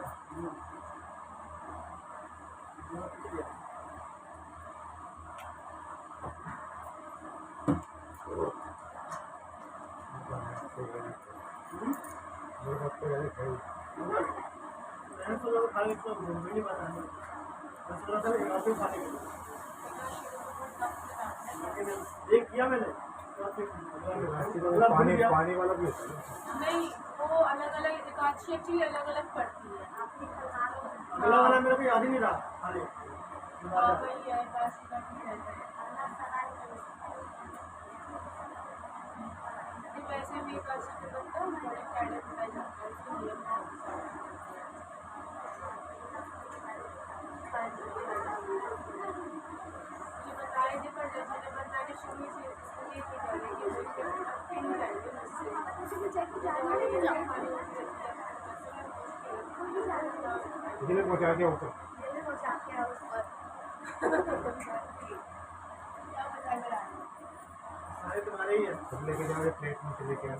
खाली तो घूमने नहीं बनाना थोड़ा सा यहाँ पे खाने के एक किया मैंने पानी पानी वाला भी होता है नहीं, वो अलग अलग एकादशी एक्चुअली अलग अलग पड़ती है। अगला वाला मेरे को याद ही नहीं रहा खाली हाँ वही है, एकादशी का भी रहता है। लेकिन वैसे भी एकादशी पे बनता है, बड़े फ्राइडे बनाया जाता है उसके लिए। ये बताए थे पर जैसे जब बनना के शुरू से इसलिए नहीं करेंगे, उसके नहीं करेंगे उससे। जिले पहुंचा दिया ऊपर सारे तुम्हारे ही है सब लेके जा रहे प्लेट में से लेके आए